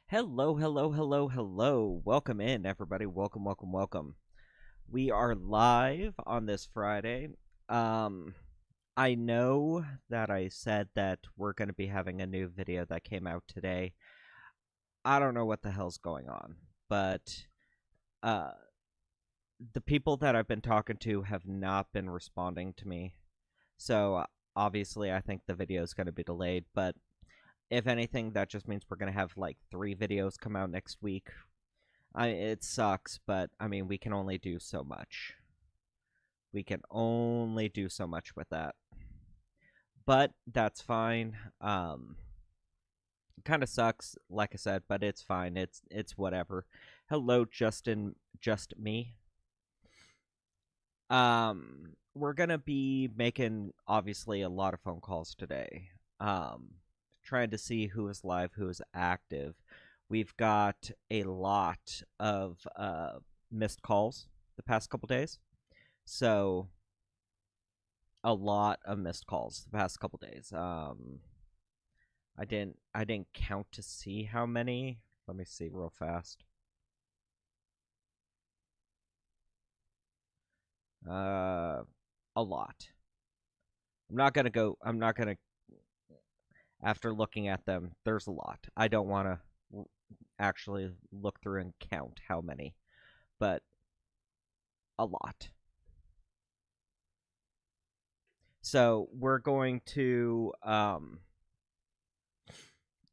Hello, hello, hello, hello. Welcome in, everybody. Welcome, welcome, welcome. We are live on this Friday. Um, I know that I said that we're going to be having a new video that came out today. I don't know what the hell's going on, but uh, the people that I've been talking to have not been responding to me. So obviously, I think the video is going to be delayed, but if anything, that just means we're going to have like 3 videos come out next week. It sucks, but I mean, we can only do so much. We can only do so much with that. But that's fine. Kind of sucks, like I said, but it's fine. It's whatever. Hello, Justin, just me. We're gonna be making obviously a lot of phone calls today. Trying to see who is live, who is active. We've got a lot of missed calls the past couple days. So a lot of missed calls the past couple days. I didn't count to see how many. Let me see real fast. A lot. I'm not gonna after looking at them, there's a lot. I don't wanna actually look through and count how many, but a lot. So we're going to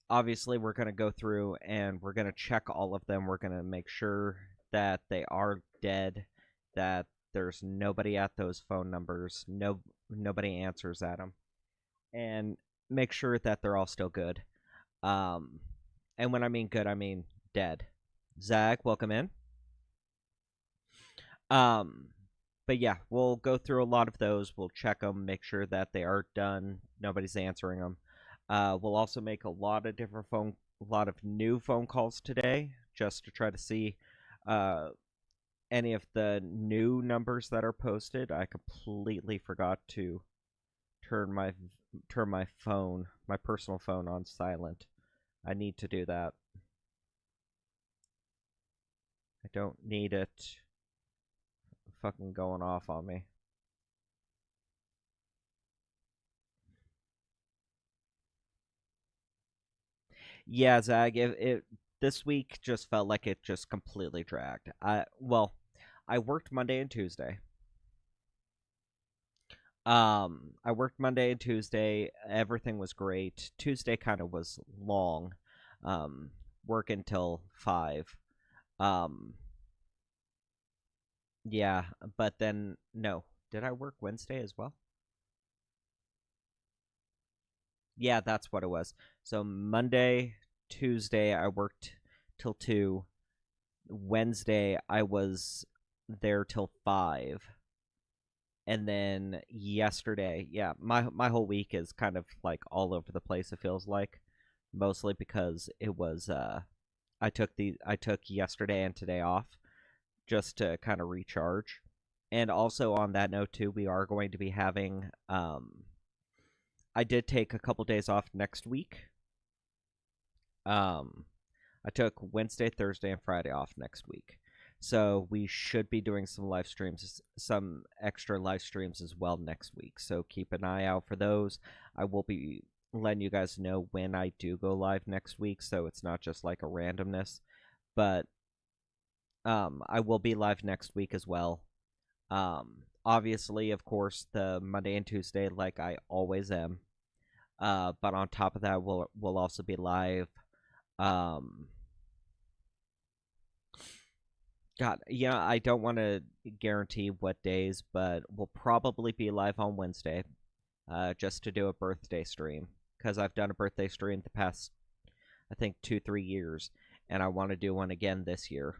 obviously we're going to go through and we're going to check all of them. We're going to make sure that they are dead, that there's nobody at those phone numbers, nobody answers at them, and make sure that they're all still good. Um, and when I mean good, I mean dead. Zach, welcome in. Um, but yeah, we'll go through a lot of those. We'll check them, make sure that they are done. Nobody's answering them. We'll also make a lot of new phone calls today, just to try to see uh, any of the new numbers that are posted. I completely forgot to turn my my personal phone on silent. I need to do that. I don't need it fucking going off on me. Yeah, Zag, it this week just felt like it just completely dragged. I worked Monday and Tuesday. I worked Monday and Tuesday. Everything was great. Tuesday kind of was long. Um, work until 5. Um, yeah, but then no. Did I work Wednesday as well? Yeah, that's what it was. So Monday, Tuesday I worked till 2. Wednesday I was there till 5. And then yesterday, yeah, my whole week is kind of like all over the place, it feels like. Mostly because it was I took yesterday and today off just to kind of recharge. And also on that note too, we are going to be having I did take a couple days off next week. Um I took Wednesday, Thursday, and Friday off next week. So we should be doing some live streams, some extra live streams as well next week. So keep an eye out for those. I will be letting you guys know when I do go live next week, so it's not just like a randomness. But I will be live next week as well. Obviously, of course, the Monday and Tuesday, like I always am. But on top of that, we'll also be live. Um, God, yeah, I don't want to guarantee what days, but we'll probably be live on Wednesday, just to do a birthday stream because I've done a birthday stream the past, I think 2-3 years, and I want to do one again this year.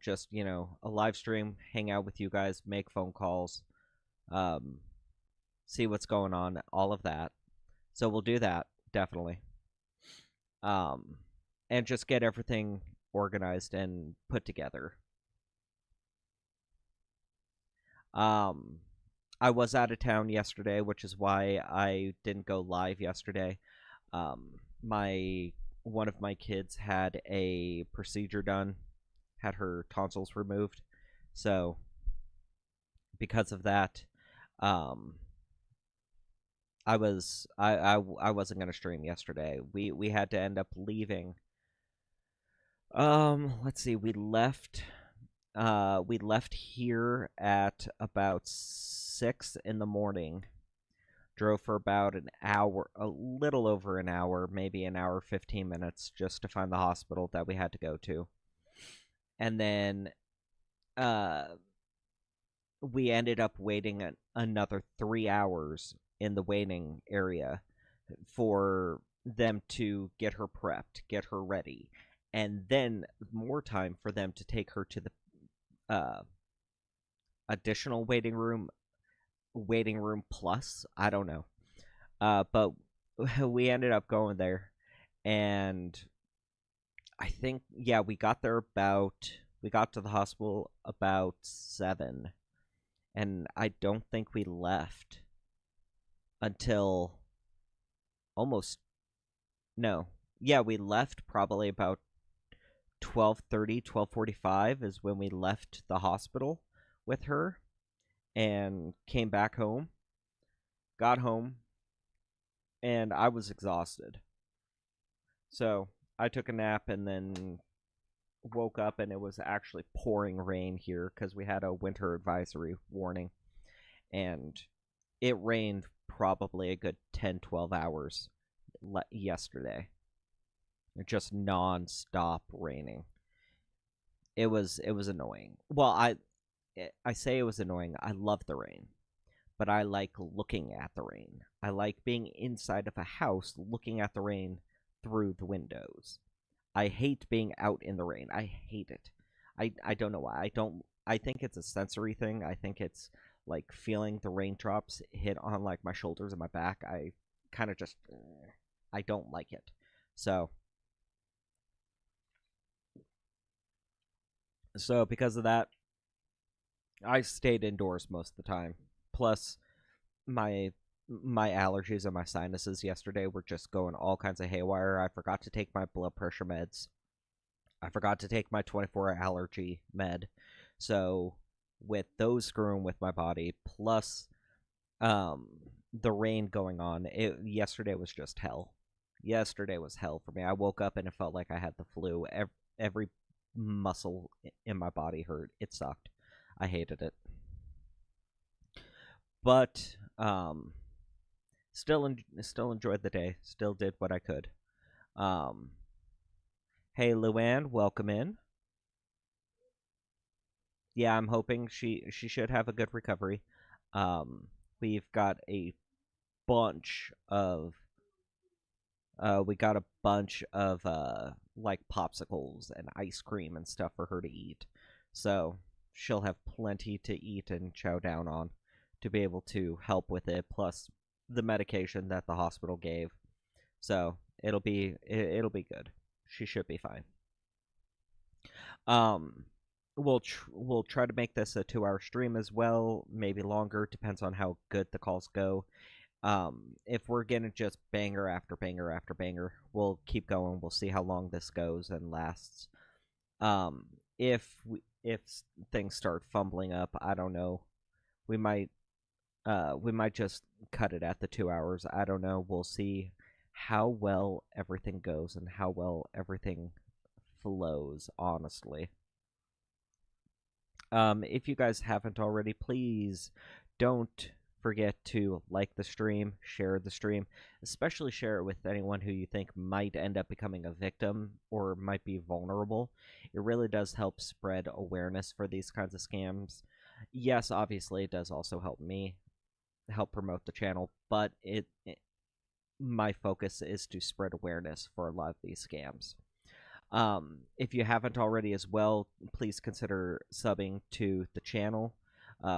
Just a live stream, hang out with you guys, make phone calls, um, see what's going on, all of that. So we'll do that definitely, um, and just get everything organized and put together. Um, I was out of town yesterday, which is why I didn't go live yesterday. My one of my kids had a procedure done, had her tonsils removed. So because of that, um, I wasn't gonna stream yesterday. We had to end up leaving. Let's see. We left here at about 6 in the morning. Drove for about an hour, a little over an hour, maybe an hour 15 minutes, just to find the hospital that we had to go to, and then uh we ended up waiting another 3 hours in the waiting area for them to get her prepped, get her ready, and then more time for them to take her to the uh, additional waiting room plus. I don't know. But we ended up going there, and I think, yeah, we got to the hospital about 7, and I don't think we left until almost no. Yeah, we left probably about 12:30, 12:45 is when we left the hospital with her and came back home. Got home and I was exhausted. So, I took a nap and then woke up and it was actually pouring rain here cuz we had a winter advisory warning, and it rained probably a good 10, 12 hours yesterday. Just non-stop raining. It was annoying. Well, I say it was annoying. I love the rain, but I like looking at the rain. I like being inside of a house looking at the rain through the windows. I hate being out in the rain. I hate it. I don't know why. I think it's a sensory thing. I think it's like feeling the raindrops hit on like my shoulders and my back. I kind of just I don't like it. So because of that, I stayed indoors most of the time. Plus, my my allergies and my sinuses yesterday were just going all kinds of haywire. I forgot to take my blood pressure meds. I forgot to take my 24-hour allergy med. So, with those screwing with my body, plus um the rain going on, yesterday was just hell. Yesterday was hell for me. I woke up and it felt like I had the flu. Every muscle in my body hurt. It sucked. I hated it. But still enjoyed the day. Still did what I could. Um, hey Luann, welcome in. Yeah, I'm hoping she should have a good recovery. Um, we've got a bunch of we got a bunch of like popsicles and ice cream and stuff for her to eat. So she'll have plenty to eat and chow down on to be able to help with it, plus the medication that the hospital gave. So it'll be good. She should be fine. Um we'll try to make this a 2-hour stream as well, maybe longer, depends on how good the calls go. If we're gonna just banger after banger after banger, we'll keep going. We'll see how long this goes and lasts. If things start fumbling up, I don't know. We might just cut it at the 2 hours. I don't know. We'll see how well everything goes and how well everything flows, honestly. If you guys haven't already, please don't forget to like the stream, share the stream, especially share it with anyone who you think might end up becoming a victim or might be vulnerable. It really does help spread awareness for these kinds of scams. Yes, obviously, it does also help me, help promote the channel, but my focus is to spread awareness for a lot of these scams. If you haven't already as well, please consider subbing to the channel.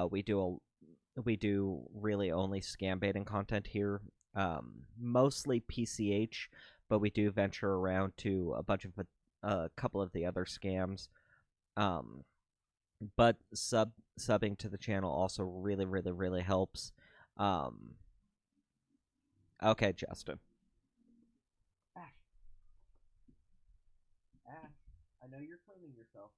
We do really only scam baiting content here, mostly PCH, but we do venture around to a bunch of a couple of the other scams. But subbing to the channel also really, really, really helps. Okay, Justin. I know you're cleaning yourself.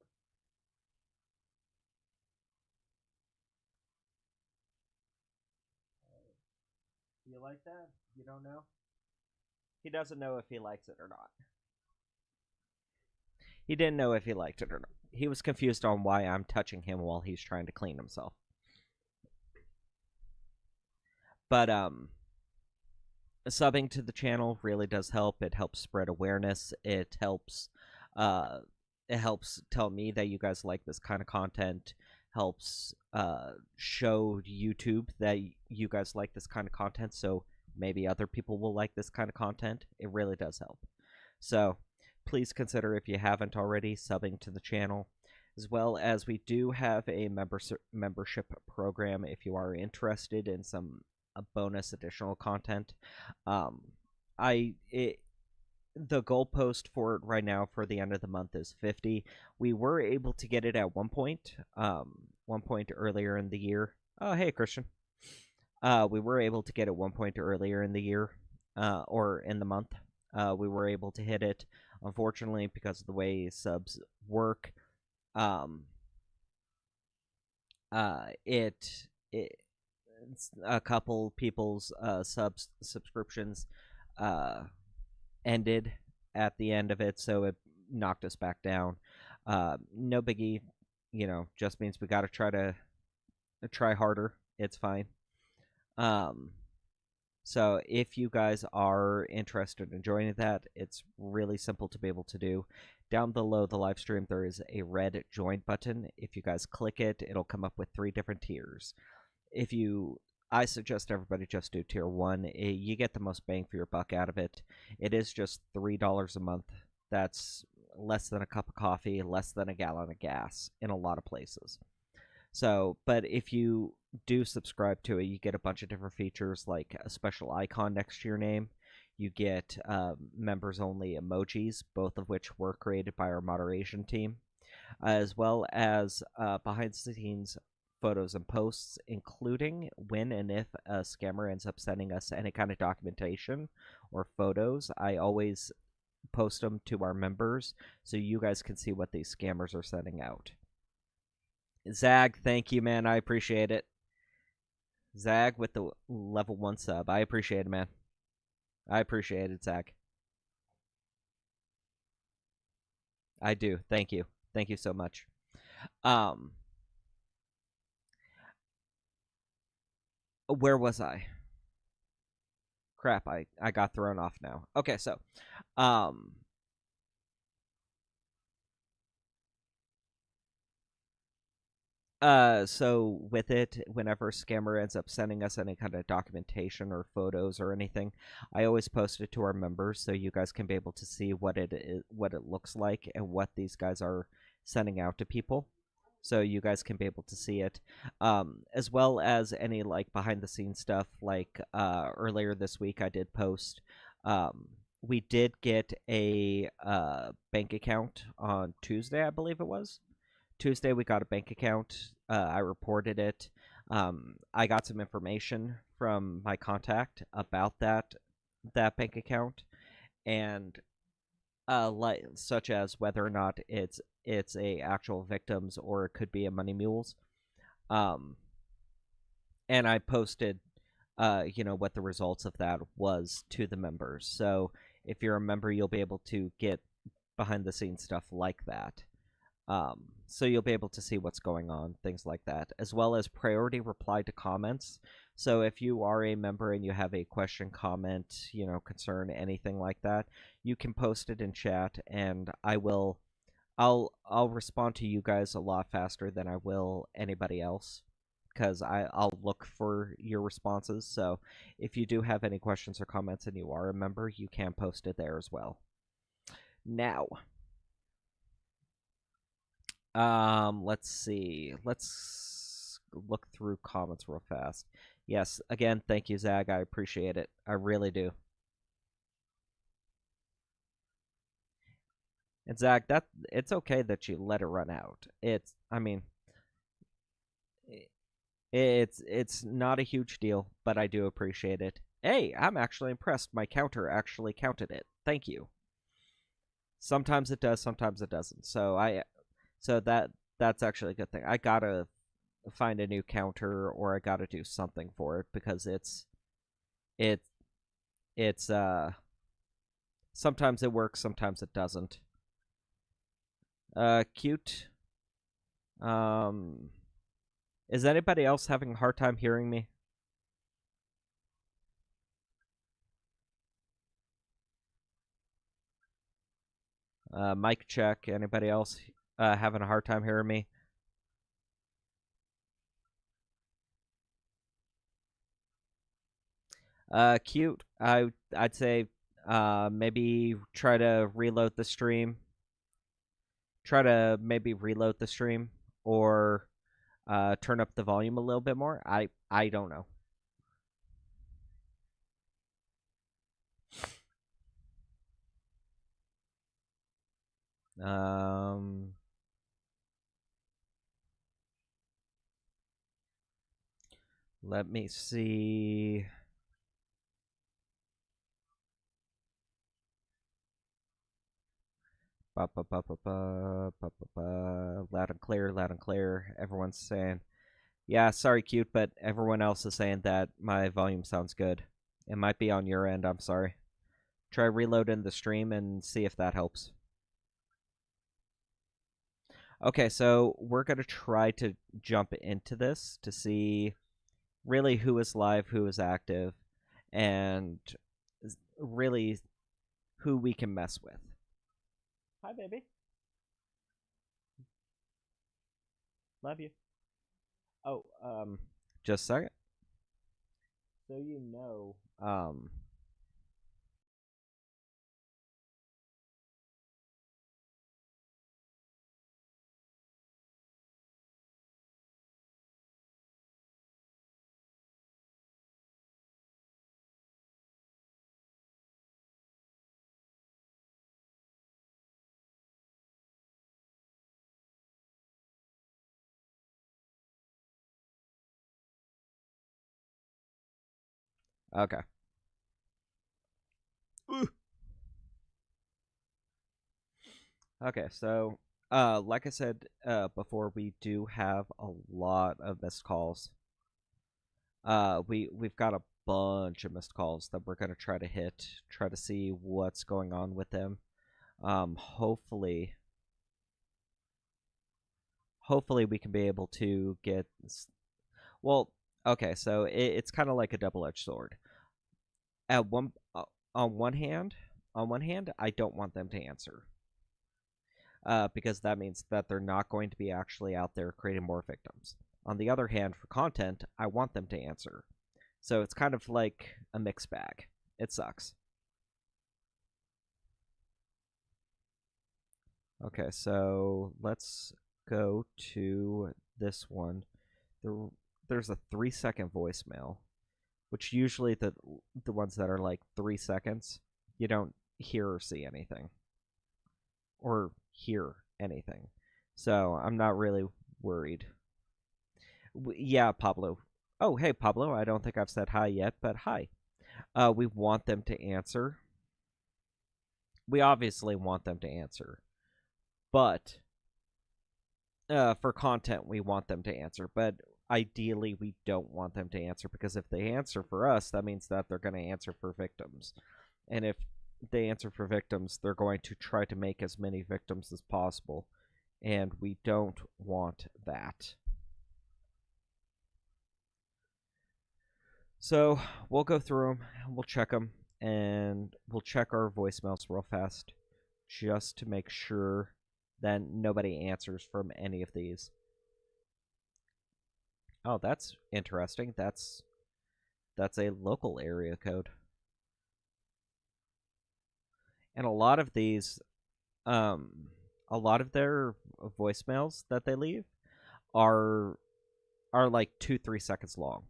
Do you like that? You don't know? He doesn't know if he likes it or not. He didn't know if he liked it or not. He was confused on why I'm touching him while he's trying to clean himself. But subbing to the channel really does help. It helps spread awareness. Uh it helps tell me that you guys like this kind of content. Helps show YouTube that you guys like this kind of content, so maybe other people will like this kind of content. It really does help. So please consider, if you haven't already, subbing to the channel, as well as we do have a membership program if you are interested in some bonus additional content. Um, the goalpost for it right now for the end of the month is 50. We were able to get it at one point earlier in the year. Oh, hey, Christian. We were able to get it one point earlier in the year, or in the month. We were able to hit it. Unfortunately, because of the way subs work, um, it a couple people's subscriptions ended at the end of it, so it knocked us back down. No biggie, just means we got to try harder. It's fine. So if you guys are interested in joining that, it's really simple to be able to do. Down below the live stream, there is a red join button. If you guys click it, it'll come up with 3 different tiers. I suggest everybody just do tier 1. You get the most bang for your buck out of it. It is just $3 a month. That's less than a cup of coffee, less than a gallon of gas in a lot of places. So, but if you do subscribe to it, you get a bunch of different features, like a special icon next to your name. You get members-only emojis, both of which were created by our moderation team, as well as behind-the-scenes photos and posts, including when and if a scammer ends up sending us any kind of documentation or photos. I always post them to our members so you guys can see what these scammers are sending out. Zag, thank you, man. I appreciate it. Zag with the level 1 sub. I appreciate it, man. I appreciate it, Zag. I do. Thank you. Thank you so much. Where was I? Crap, I got thrown off now. Okay, so so with it, whenever a scammer ends up sending us any kind of documentation or photos or anything, I always post it to our members so you guys can be able to see what it looks like and what these guys are sending out to people. So you guys can be able to see it, as well as any like behind the scenes stuff. Like earlier this week, I did post. We did get a bank account on Tuesday, I believe it was. Tuesday, we got a bank account. I reported it. I got some information from my contact about that bank account, and like such as whether or not it's a actual victim's or it could be a Money Mules. And I posted, what the results of that was to the members. So if you're a member, you'll be able to get behind the scenes stuff like that. So you'll be able to see what's going on, things like that, as well as priority reply to comments. So if you are a member and you have a question, comment, concern, anything like that, you can post it in chat, and I'll respond to you guys a lot faster than I will anybody else, because I'll look for your responses. So if you do have any questions or comments and you are a member, you can post it there as well. Now, let's see. Let's look through comments real fast. Yes, again, thank you, Zag. I appreciate it. I really do. And Zag, it's okay that you let it run out. It's not a huge deal, but I do appreciate it. Hey, I'm actually impressed. My counter actually counted it. Thank you. Sometimes it does, sometimes it doesn't. So that's actually a good thing. I gotta find a new counter, or I gotta do something for it, because it it's sometimes it works, sometimes it doesn't. Cute. Um, is anybody else having a hard time hearing me? Mic check. Anybody else having a hard time hearing me? Cute. I'd say maybe try to reload the stream. Try to maybe reload the stream, or turn up the volume a little bit more. I don't know. Um, let me see. Ba, ba, ba, ba, ba, ba, ba, ba. Loud and clear, loud and clear. Everyone's saying, yeah, sorry, cute, but everyone else is saying that my volume sounds good. It might be on your end, I'm sorry. Try reloading the stream and see if that helps. Okay, so we're going to try to jump into this to see really who is live, who is active, and really who we can mess with. Hi, baby. Love you. Oh, just a second. So you know, okay. Ooh. Okay, so like I said before, we do have a lot of missed calls. We've got a bunch of missed calls that we're gonna try to hit, try to see what's going on with them. Hopefully we can be able to get. Well, okay, so it's kind of like a double-edged sword. At one on one hand, I don't want them to answer. Because that means that they're not going to be actually out there creating more victims. On the other hand, for content, I want them to answer. So it's kind of like a mixed bag. It sucks. Okay, so let's go to this one. There's a 3-second voicemail, which usually the ones that are like 3 seconds, you don't hear or see anything, or hear anything. So I'm not really worried. Yeah, Pablo. Oh, hey, Pablo. I don't think I've said hi yet, but hi. We want them to answer. We obviously want them to answer, but for content, we want them to answer. But ideally, we don't want them to answer, because if they answer for us, that means that they're going to answer for victims. And if they answer for victims, they're going to try to make as many victims as possible. And we don't want that. So we'll go through them, we'll check them, and we'll check our voicemails real fast, just to make sure that nobody answers from any of these. Oh, that's interesting. That's a local area code. And a lot of these, a lot of their voicemails that they leave are like 2-3 seconds long,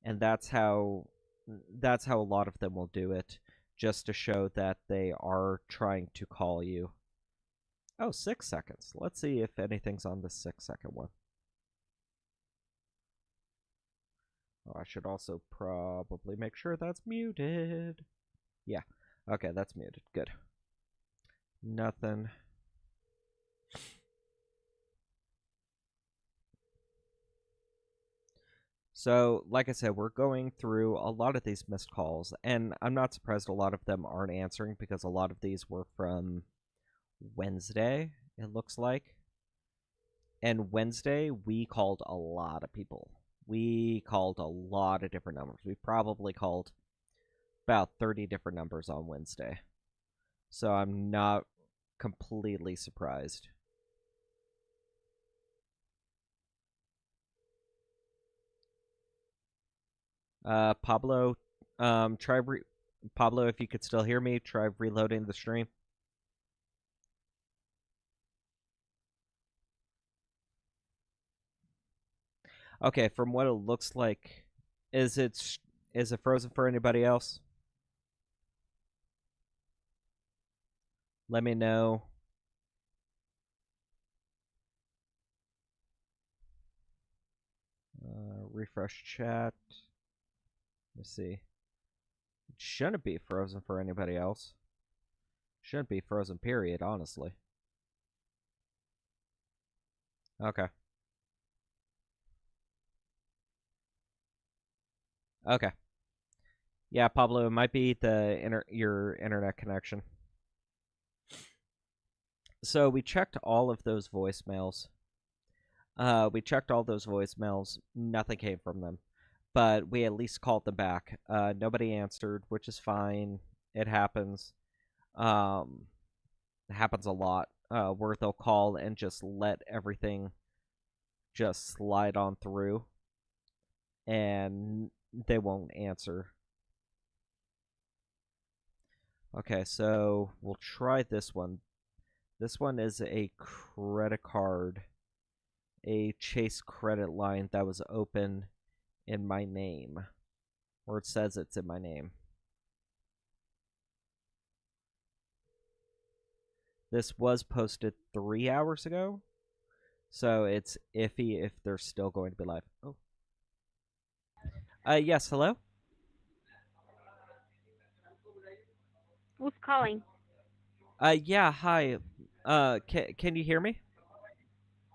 and that's how a lot of them will do it, just to show that they are trying to call you. Oh, 6 seconds. Let's see if anything's on the 6-second one. Oh, I should also probably make sure that's muted. Yeah. Okay, that's muted. Good. Nothing. So, like I said, we're going through a lot of these missed calls, and I'm not surprised a lot of them aren't answering because a lot of these were from Wednesday, it looks like. And Wednesday, we called a lot of people. We called a lot of different numbers. We probably called about 30 different numbers on Wednesday. So I'm not completely surprised. Pablo, Pablo, if you could still hear me, try reloading the stream. Okay, from what it looks like, is it is it frozen for anybody else? Let me know. Refresh chat. Let's see. It shouldn't be frozen for anybody else. Shouldn't be frozen, period, honestly. Okay. Okay. Yeah, Pablo, it might be your internet connection. So we checked all of those voicemails. Nothing came from them, but we at least called them back. Nobody answered, which is fine. It happens. It happens a lot. Where they'll call and just let everything just slide on through, and they won't answer. Okay, so we'll try this one. This one is a credit card, a Chase credit line that was open in my name, or it says it's in my name. This was posted 3 hours ago, so it's iffy if they're still going to be live. Oh. Yes, hello? Who's calling? Yeah, hi. Can you hear me?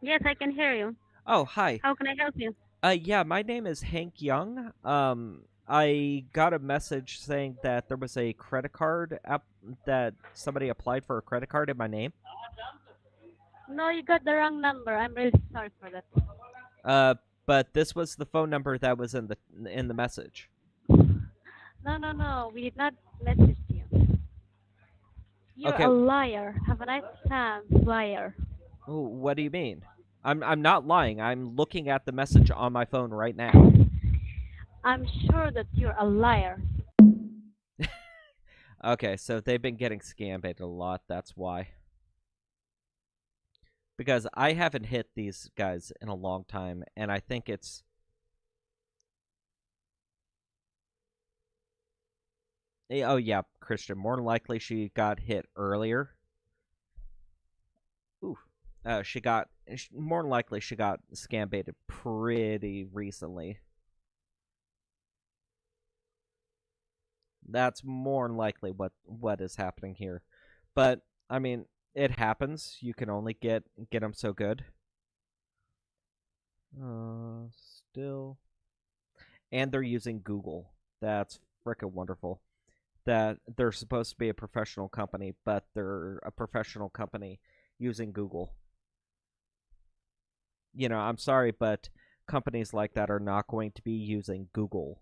Yes, I can hear you. Oh, hi. How can I help you? Yeah, my name is Hank Young. I got a message saying that there was a credit card app that somebody applied for a credit card in my name. No, you got the wrong number. I'm really sorry for that. Uh, but this was the phone number that was in the message. No, no, no. We did not message you. You're Okay, a liar. Have a nice time, liar. what do you mean? I'm not lying. I'm looking at the message on my phone right now. I'm sure that you're a liar. Okay, so they've been getting scam baited a lot. That's why. Because I haven't hit these guys in a long time, and I think it's. Oh yeah, Christian. More than likely, she got hit earlier. Ooh, more than likely she got scam baited pretty recently. That's more than likely what is happening here. But I mean, it happens. You can only get them so good. Still, and they're using Google. That's freaking wonderful. That they're supposed to be a professional company, but they're a professional company using Google. I'm sorry, but companies like that are not going to be using Google.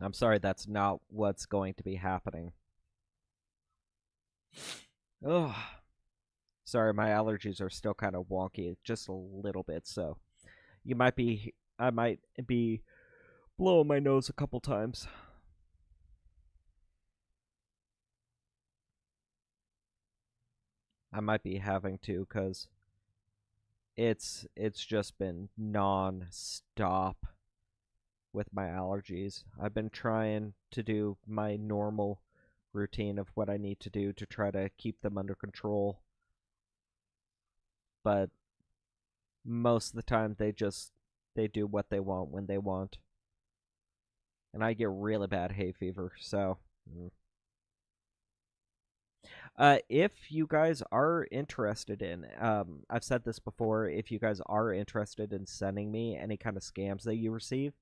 I'm sorry, that's not what's going to be happening. Ugh. Sorry, my allergies are still kind of wonky, just a little bit, so I might be blowing my nose a couple times. I might be having to, because it's just been non-stop with my allergies. I've been trying to do my normal routine of what I need to do to try to keep them under control, but most of the time they do what they want when they want. And I get really bad hay fever, so If you guys are interested in, I've said this before, if you guys are interested in sending me any kind of scams that you receive,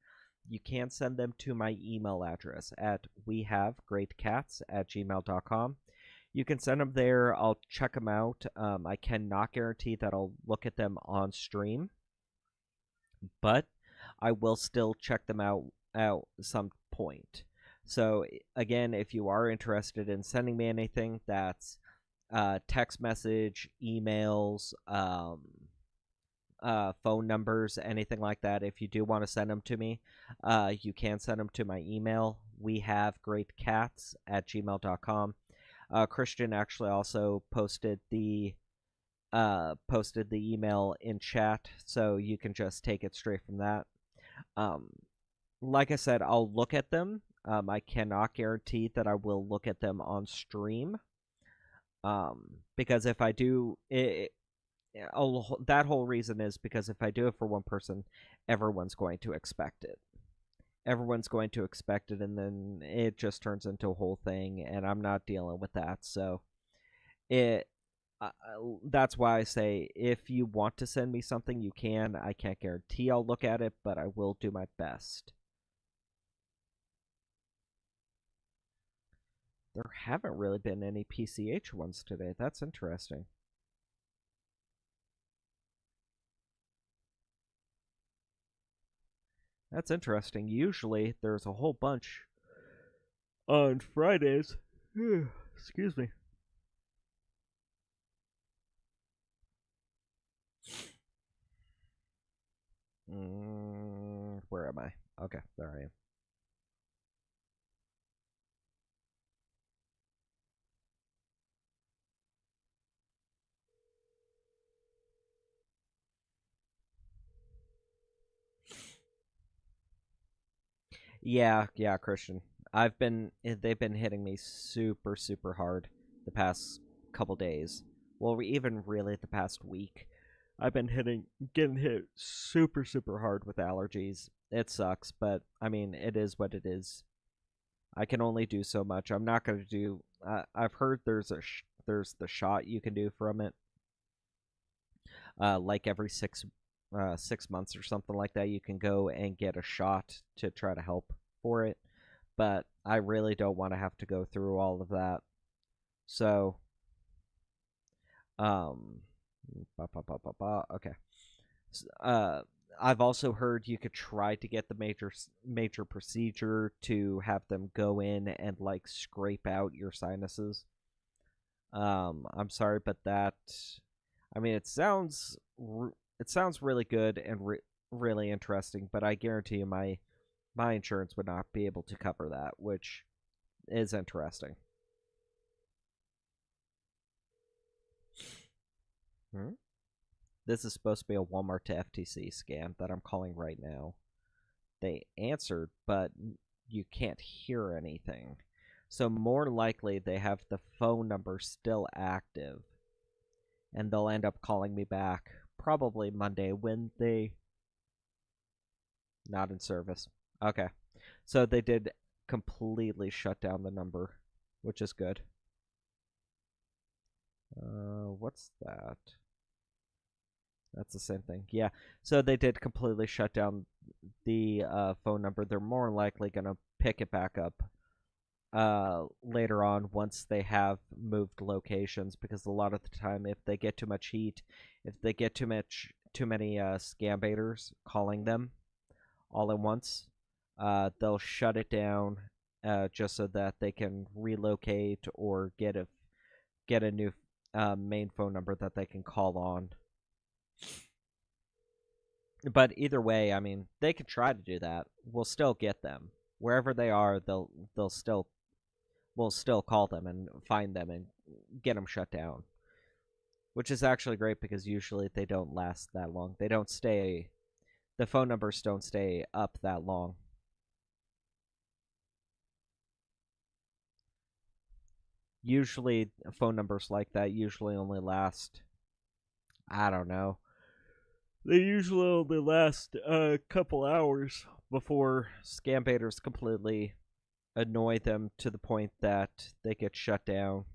you can send them to my email address at wehavegreatcats@gmail.com. You can send them there. I'll check them out. I cannot guarantee that I'll look at them on stream, but I will still check them out some point. So again, if you are interested in sending me anything, that's text message, emails, phone numbers, anything like that. If you do want to send them to me, you can send them to my email. wehavegreatcats@gmail.com. Christian actually also posted the email in chat, so you can just take it straight from that. Like I said, I'll look at them. I cannot guarantee that I will look at them on stream, because if I do, that whole reason is because if I do it for one person, everyone's going to expect it. Everyone's going to expect it, and then it just turns into a whole thing, and I'm not dealing with that. So that's why I say if you want to send me something, you can. I can't guarantee I'll look at it, but I will do my best. There haven't really been any PCH ones today. That's interesting. That's interesting. Usually there's a whole bunch on Fridays. Excuse me. Where am I? Okay, there I am. Yeah, Christian. They've been hitting me super, super hard the past couple days. Well, even really the past week. I've been getting hit super, super hard with allergies. It sucks, but I mean, it is what it is. I can only do so much. I'm not going to do. I've heard there's the shot you can do from it, like every 6 months or something like that. You can go and get a shot to try to help for it, but I really don't want to have to go through all of that. So, okay. I've also heard you could try to get the major procedure to have them go in and like scrape out your sinuses. I'm sorry, but that, I mean, it sounds really good and really interesting, but I guarantee you my insurance would not be able to cover that, which is interesting. This is supposed to be a Walmart to FTC scam that I'm calling right now. They answered, but you can't hear anything. So more likely they have the phone number still active, and they'll end up calling me back probably Monday when they not in service. Okay. So they did completely shut down the number, which is good. What's that? That's the same thing. Yeah. So they did completely shut down the phone number. They're more likely going to pick it back up later on once they have moved locations, because a lot of the time, if they get too much heat, if they get too many scam baiters calling them all at once, they'll shut it down just so that they can relocate or get a new main phone number that they can call on. But either way, I mean, they can try to do that. We'll still get them wherever they are. We'll still call them and find them and get them shut down, which is actually great because usually they don't last that long. They don't stay. The phone numbers don't stay up that long. Usually, phone numbers like that usually only last, I don't know. They usually only last a couple hours before scam baiters completely annoy them to the point that they get shut down.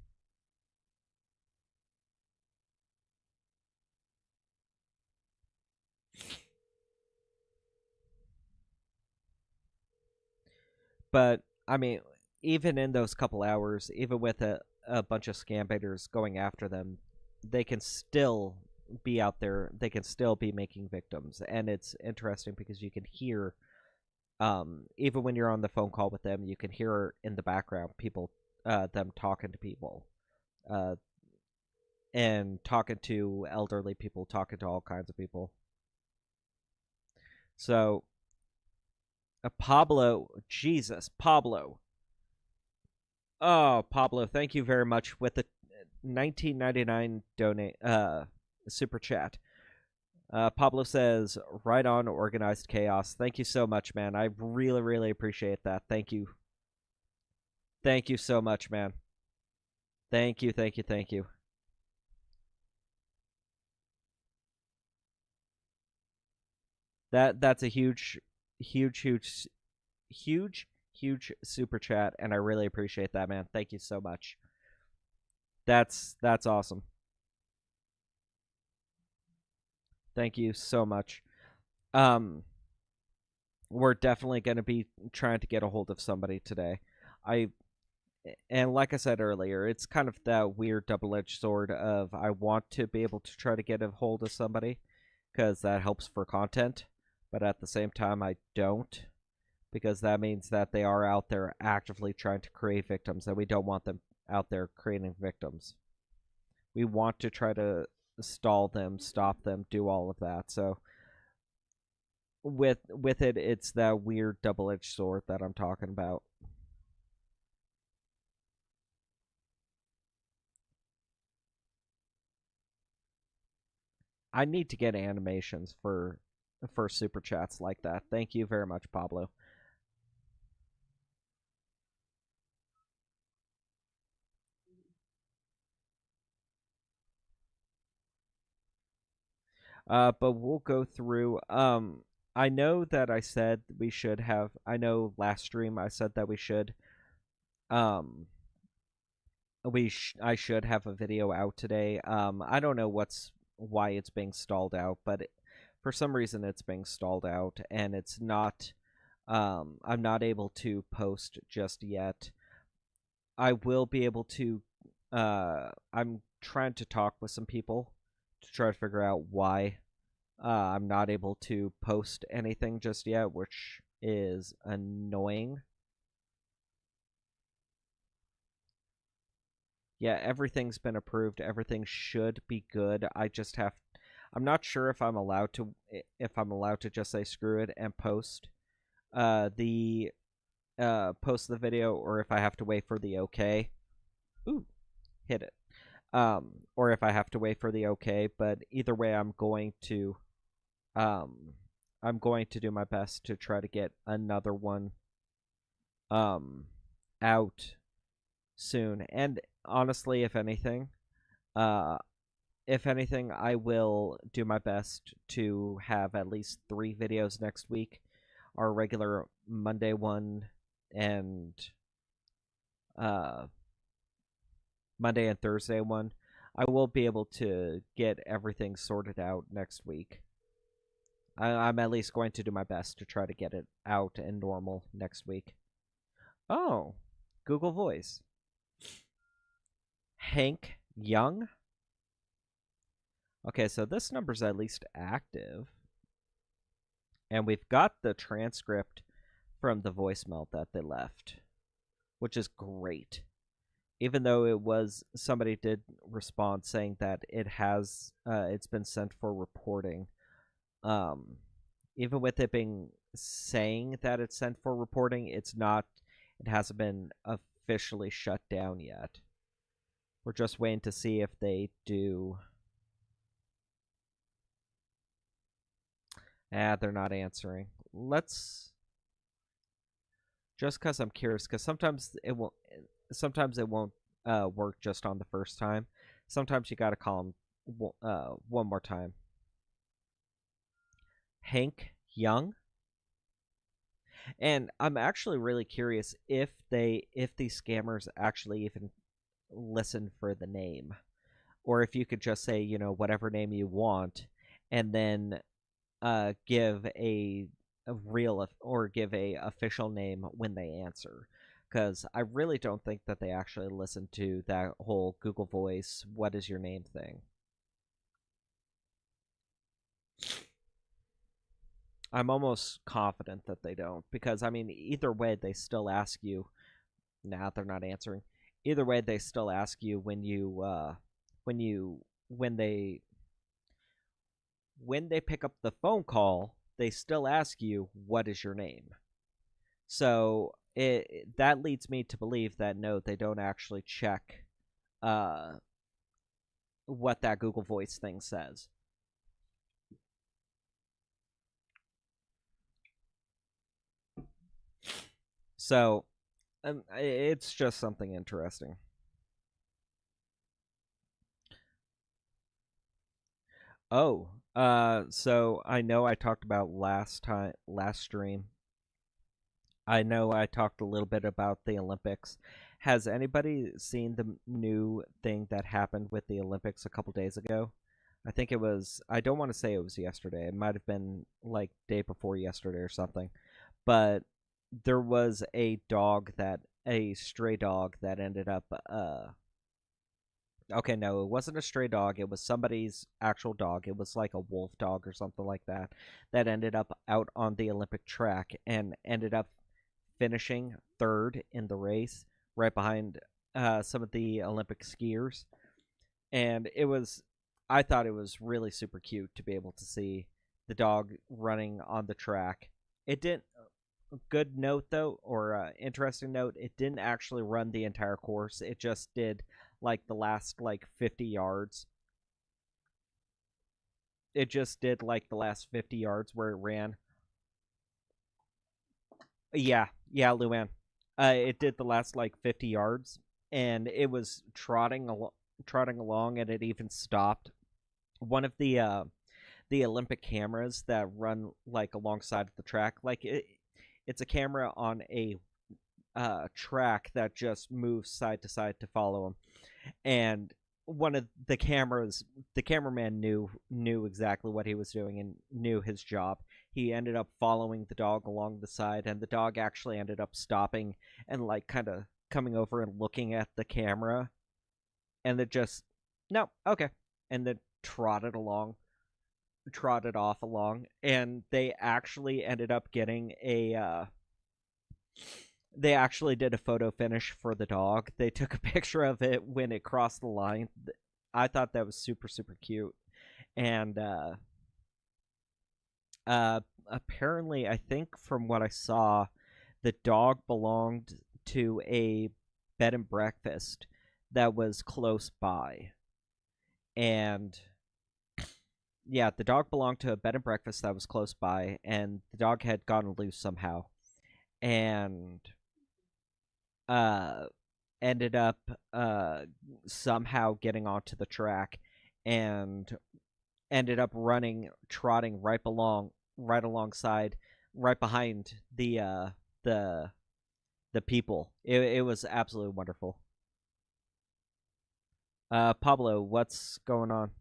But I mean, even in those couple hours, even with a bunch of scam baiters going after them, they can still be out there. They can still be making victims, and it's interesting because you can hear, even when you're on the phone call with them, you can hear in the background people, them talking to people, uh, and talking to elderly people, talking to all kinds of people. So, Pablo, Jesus, Pablo. Oh, Pablo, thank you very much with the 1999 donate super chat. Pablo says, "Right on, organized chaos." Thank you so much, man. I really, really appreciate that. Thank you. Thank you so much, man. Thank you, thank you, thank you. That's a huge, huge, huge, huge, huge super chat, and I really appreciate that, man. Thank you so much. That's awesome. Thank you so much. Um, we're definitely going to be trying to get a hold of somebody today. I and like I said earlier, it's kind of that weird double-edged sword of I want to be able to try to get a hold of somebody because that helps for content, but at the same time I don't because that means that they are out there actively trying to create victims and we don't want them out there creating victims. We want to try to stall them, stop them, do all of that. So with it, it's that weird double-edged sword that I'm talking about. I need to get animations for super chats like that. Thank you very much, Pablo. But we'll go through. I know that I said we should have. I know last stream I said that we should. Um, I should have a video out today. I don't know why it's being stalled out, but for some reason it's being stalled out, and it's not. I'm not able to post just yet. I will be able to. I'm trying to talk with some people to try to figure out why I'm not able to post anything just yet, which is annoying. Yeah, everything's been approved. Everything should be good. I just have. I'm not sure if I'm allowed to just say screw it and the post the video, or if I have to wait for the okay. Ooh, hit it. Or if I have to wait for the okay. But either way, um, I'm going to do my best to try to get another one um out soon. And honestly, uh if anything, I will do my best to have at least 3 videos next week. Our regular Monday one and uh Monday and Thursday one. I will be able to get everything sorted out next week. I'm at least going to do my best to try to get it out and normal next week. Oh, Google Voice. Hank Young? Okay, so this number's at least active. And we've got the transcript from the voicemail that they left, which is great. Even though somebody did respond saying that it's been sent for reporting. Um, even with it being saying that it's sent for reporting, it hasn't been officially shut down yet. We're just waiting to see if they do. They're not answering. Just because I'm curious, because sometimes it won't work just on the first time. Sometimes you gotta call them one more time. Hank Young. And I'm actually really curious if these scammers actually even listen for the name, or if you could just say, whatever name you want, and then give a real or give a official name when they answer, because I really don't think that they actually listen to that whole Google Voice "What is your name" thing. I'm almost confident that they don't, because I mean, either way, they still ask you. Nah, they're not answering. Either way, they still ask you when you when they pick up the phone call. They still ask you, "What is your name?" So that leads me to believe that no, they don't actually check uh, what that Google Voice thing says. So it's just something interesting. Oh, so I know I talked about last stream. I know I talked a little bit about the Olympics. Has anybody seen the new thing that happened with the Olympics a couple days ago? I think it was, I don't want to say it was yesterday. It might have been like day before yesterday or something. But there was a stray dog that ended up okay, no, it wasn't a stray dog. It was somebody's actual dog. It was like a wolf dog or something like that that ended up out on the Olympic track and ended up finishing third in the race, right behind some of the Olympic skiers. And I thought it was really super cute to be able to see the dog running on the track. It didn't, good note though, or interesting note, it didn't actually run the entire course. It just did like the last like 50 yards. It just did like the last 50 yards where it ran. Yeah, Luann. It did the last like 50 yards, and it was trotting along, and it even stopped. One of the Olympic cameras that run like alongside of the track, it's a camera on a track that just moves side to side to follow him, and one of the cameraman knew exactly what he was doing and knew his job. He ended up following the dog along the side, and the dog actually ended up stopping and like kind of coming over and looking at the camera, and it just no, okay, and then trotted off along, and they actually did a photo finish for the dog. They took a picture of it when it crossed the line. I thought that was super super cute, and apparently, I think from what I saw, the dog belonged to a bed and breakfast that was close by, and yeah, the dog belonged to a bed and breakfast that was close by, and the dog had gotten loose somehow, and uh ended up somehow getting onto the track and ended up trotting right alongside, right behind the the people. It was absolutely wonderful. Pablo, what's going on?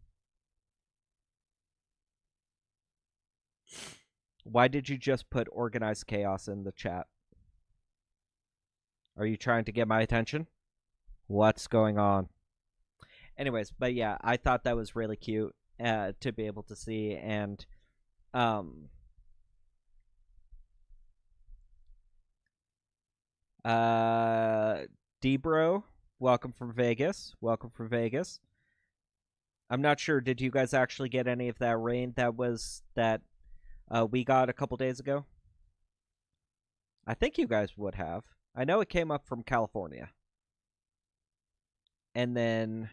Why did you just put organized chaos in the chat? Are you trying to get my attention? What's going on? Anyways, but yeah, I thought that was really cute to be able to see, and um uh Debro, welcome from Vegas. Welcome from Vegas. I'm not sure, did you guys actually get any of that rain that we got a couple days ago? I think you guys would have. I know it came up from California. And then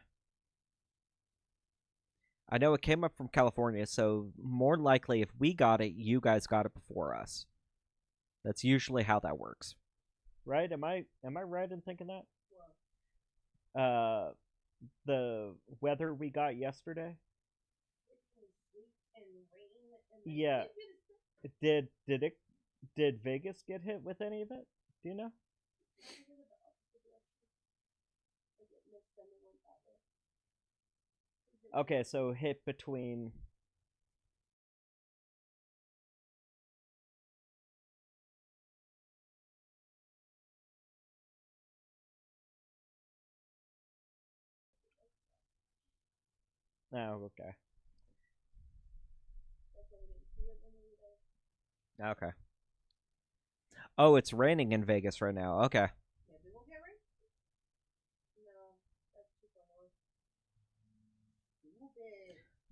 I know it came up from California, so more likely if we got it, you guys got it before us. That's usually how that works. Right? Am I right in thinking that? Uh the weather we got yesterday? Yeah. Did Vegas get hit with any of it? Do you know? Okay, so hit between Oh, okay. Okay. Oh, it's raining in Vegas right now. Okay.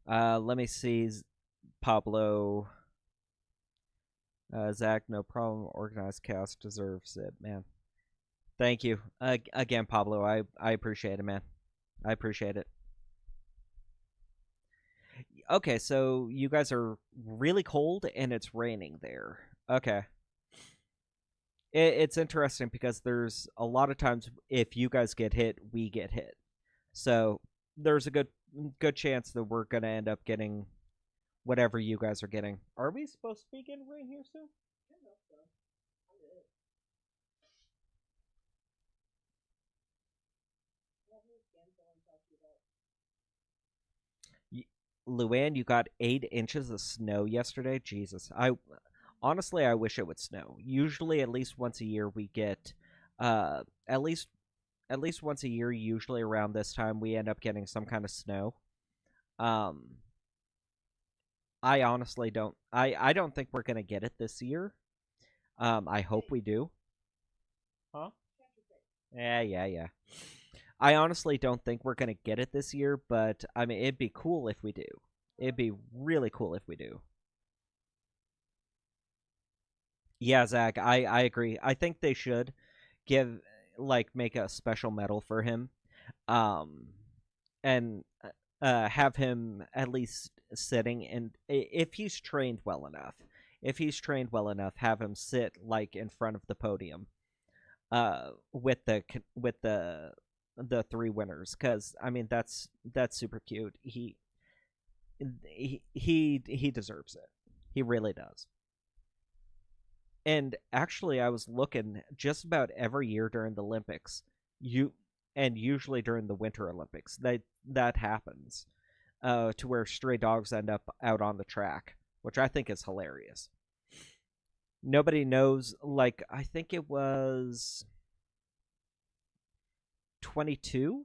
Let me see. Pablo, Zach, no problem. Organized chaos deserves it, man. Thank you. Again, Pablo, I appreciate it, man. I appreciate it. Okay, so you guys are really cold and it's raining there. Okay. It's interesting because there's a lot of times if you guys get hit, we get hit. So there's a good chance that we're gonna end up getting whatever you guys are getting. Are we supposed to be getting rain here soon? Luann, you got 8 inches of snow yesterday. Jesus, I honestly I wish it would snow. Usually, at least once a year, we get uh at least at least once a year. Usually around this time, we end up getting some kind of snow. Um, I honestly don't. I don't think we're gonna get it this year. I hope we do. Huh? Yeah. I honestly don't think we're gonna get it this year, but I mean, it'd be cool if we do. It'd be really cool if we do. Yeah, Zach, I agree. I think they should give make a special medal for him, um, and have him at least sitting and if he's trained well enough, have him sit like in front of the podium, with the three winners, because I mean that's super cute. He deserves it. He really does. And actually, I was looking just about every year during the Olympics, you and usually during the Winter Olympics, that happens, to where stray dogs end up out on the track, which I think is hilarious. Nobody knows. Like I think it was 22.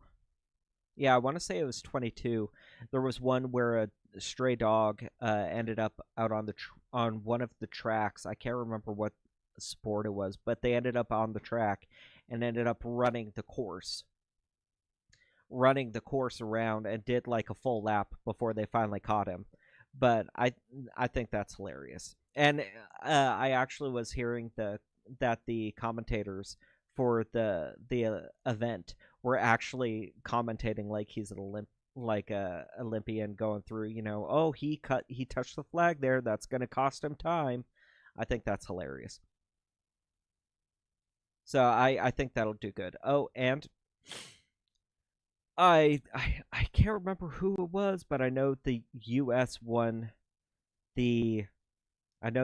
Yeah, I want to say it was 22. There was one where a stray dog ended up out on on one of the tracks. I can't remember what sport it was, but they ended up on the track and ended up running the course around and did like a full lap before they finally caught him. But I think that's hilarious. And I actually was hearing that the commentators for the event were actually commentating like he's an like a Olympian going through, oh, he touched the flag there, that's going to cost him time. I think that's hilarious. So I think that'll do good. Oh, and I can't remember who it was, but the I know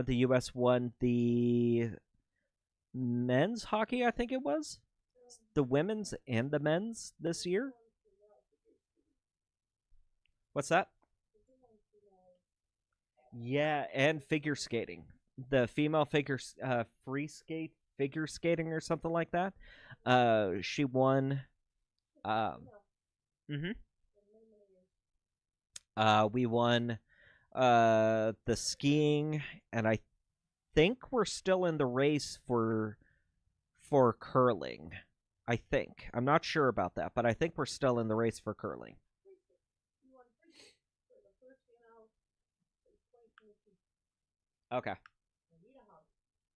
the US won the men's hockey, I think it was. The women's and the men's this year. What's that? Yeah, and figure skating. The female free skate figure skating or something like that. She won. Mhm. We won the skiing, and I think we're still in the race for curling. I think. I'm not sure about that, but I think we're still in the race for curling. Okay.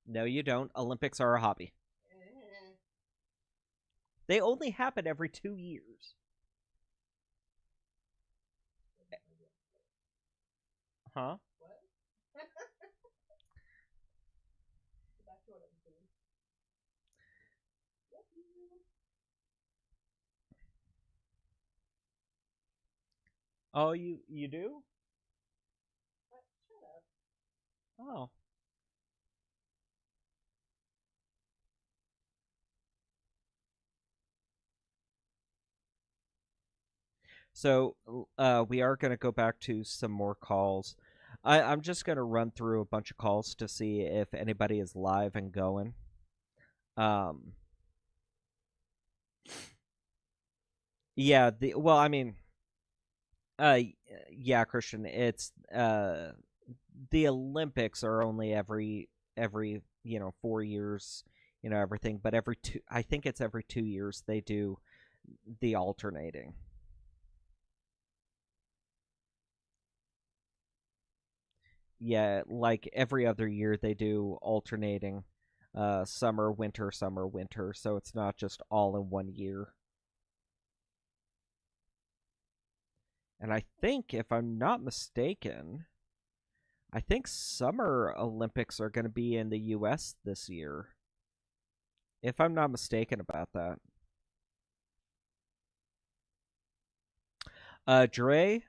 No, you don't. Olympics are a hobby. They only happen every 2 years. Huh? Oh, you do? Oh. So, we are going to go back to some more calls. I'm just going to run through a bunch of calls to see if anybody is live and going. Um, yeah, well, I mean, Yeah, Christian. It's the Olympics are only every 4 years, everything. But every two, I think it's every 2 years they do the alternating. Yeah, like every other year they do alternating, summer, winter, summer, winter. So it's not just all in one year. And I think, if I'm not mistaken, I think Summer Olympics are going to be in the U.S. this year. If I'm not mistaken about that. Dre,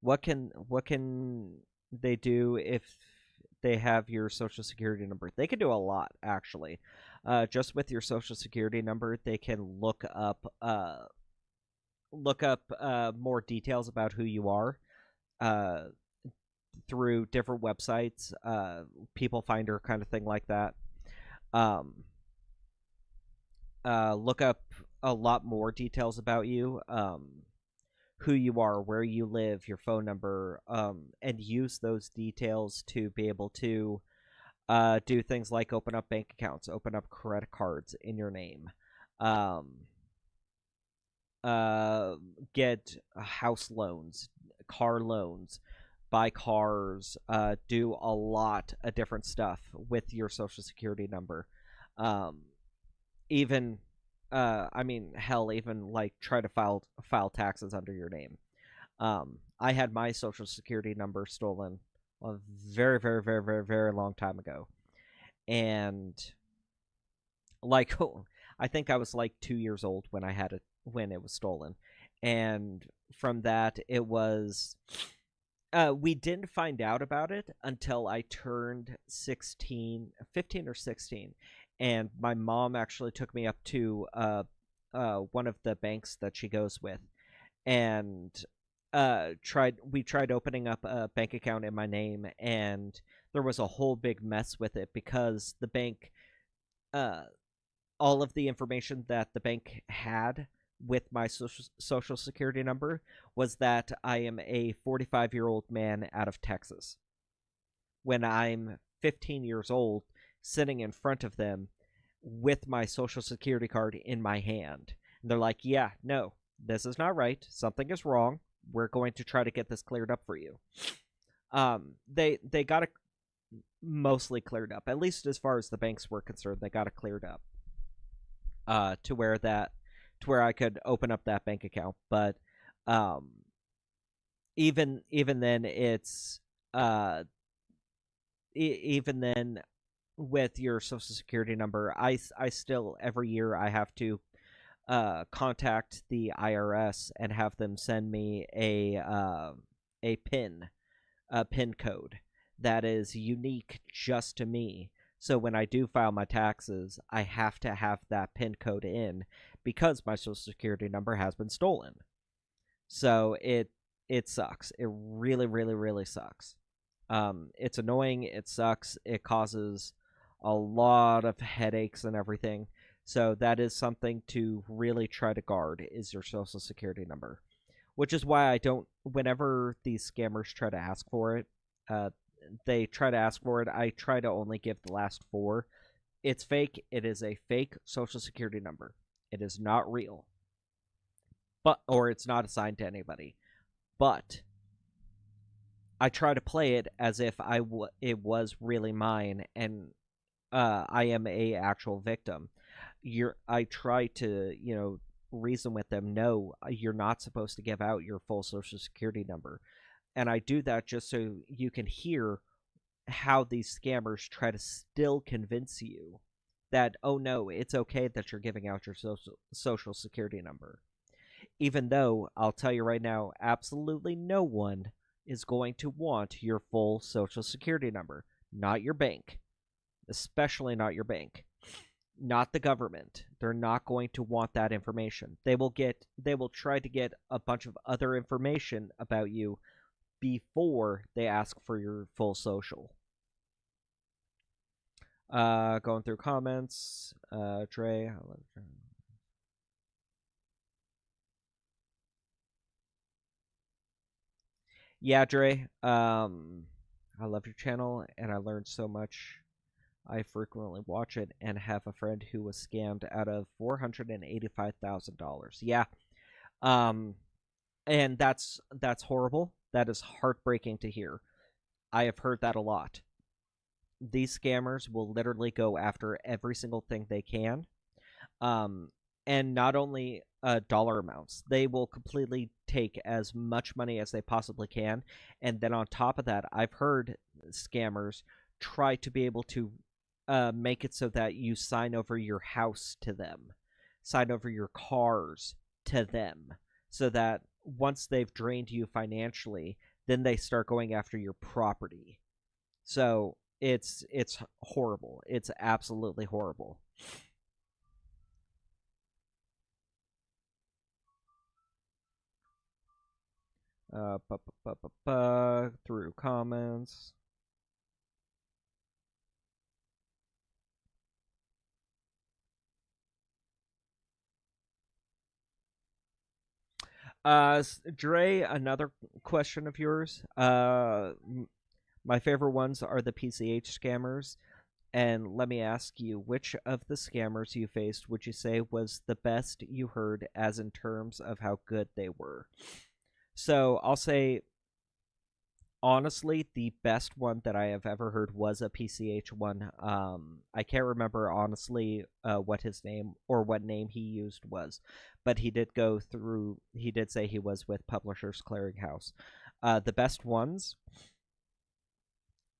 what can they do if they have your social security number? They can do a lot, actually. Just with your social security number, they can look up more details about who you are. Uh, Through different websites, People Finder kind of thing like that. Um, look up a lot more details about you, who you are, where you live, your phone number, and use those details to be able to do things like open up bank accounts, open up credit cards in your name, um, uh, get house loans, car loans, buy cars, do a lot of different stuff with your social security number. Um, even I mean, hell, even like try to file taxes under your name. I had my social security number stolen a very, very, very, very, very long time ago, and like I think I was like 2 years old when I had it when it was stolen, and from that it was. We didn't find out about it until I turned 16, 15 or 16. And my mom actually took me up to one of the banks that she goes with, and tried opening up a bank account in my name, and there was a whole big mess with it because the bank, uh, all of the information that the bank had with my social security number was that I am a 45-year-old man out of Texas. When I'm 15 years old, sitting in front of them with my social security card in my hand. And they're like, "Yeah, no, this is not right. Something is wrong. We're going to try to get this cleared up for you." They got it mostly cleared up, at least as far as the banks were concerned. They got it cleared up, to where I could open up that bank account. But um, even then, it's uh, even then, with your social security number, I still, every year, I have to contact the IRS and have them send me a pin code that is unique just to me. So when I do file my taxes, I have to have that pin code in because my social security number has been stolen. So it sucks. It really, really, really sucks. It's annoying. It sucks. It causes a lot of headaches and everything. So that is something to really try to guard, is your social security number. Which is why I don't. Whenever these scammers try to ask for it, uh, they try to ask for it. I try to only give the last four. It's fake. It is a fake social security number. It is not real, or it's not assigned to anybody. But I try to play it as if it was really mine, and I am a actual victim. I try to reason with them. No, you're not supposed to give out your full social security number, and I do that just so you can hear how these scammers try to still convince you that, oh no, it's okay that you're giving out your social security number. Even though I'll tell you right now, absolutely no one is going to want your full social security number, not your bank, especially not your bank, not the government. They're not going to want that information. They will try to get a bunch of other information about you before they ask for your full social. Going through comments, Trey. Yeah, Dre. I love your channel, and I learned so much. I frequently watch it, and have a friend who was scammed out of $485,000. Yeah. Um, and that's horrible. That is heartbreaking to hear. I have heard that a lot. These scammers will literally go after every single thing they can. Um, and not only dollar amounts, they will completely take as much money as they possibly can. And then on top of that, I've heard scammers try to be able to make it so that you sign over your house to them, sign over your cars to them, so that once they've drained you financially, then they start going after your property. So it's horrible. It's absolutely horrible. Through comments. Dre, another question of yours. My favorite ones are the PCH scammers. And let me ask you, which of the scammers you faced would you say was the best you heard, as in terms of how good they were? So I'll say, honestly, the best one that I have ever heard was a PCH one. I can't remember honestly what his name or what name he used was, but he did go through. He did say he was with Publishers Clearinghouse. The best ones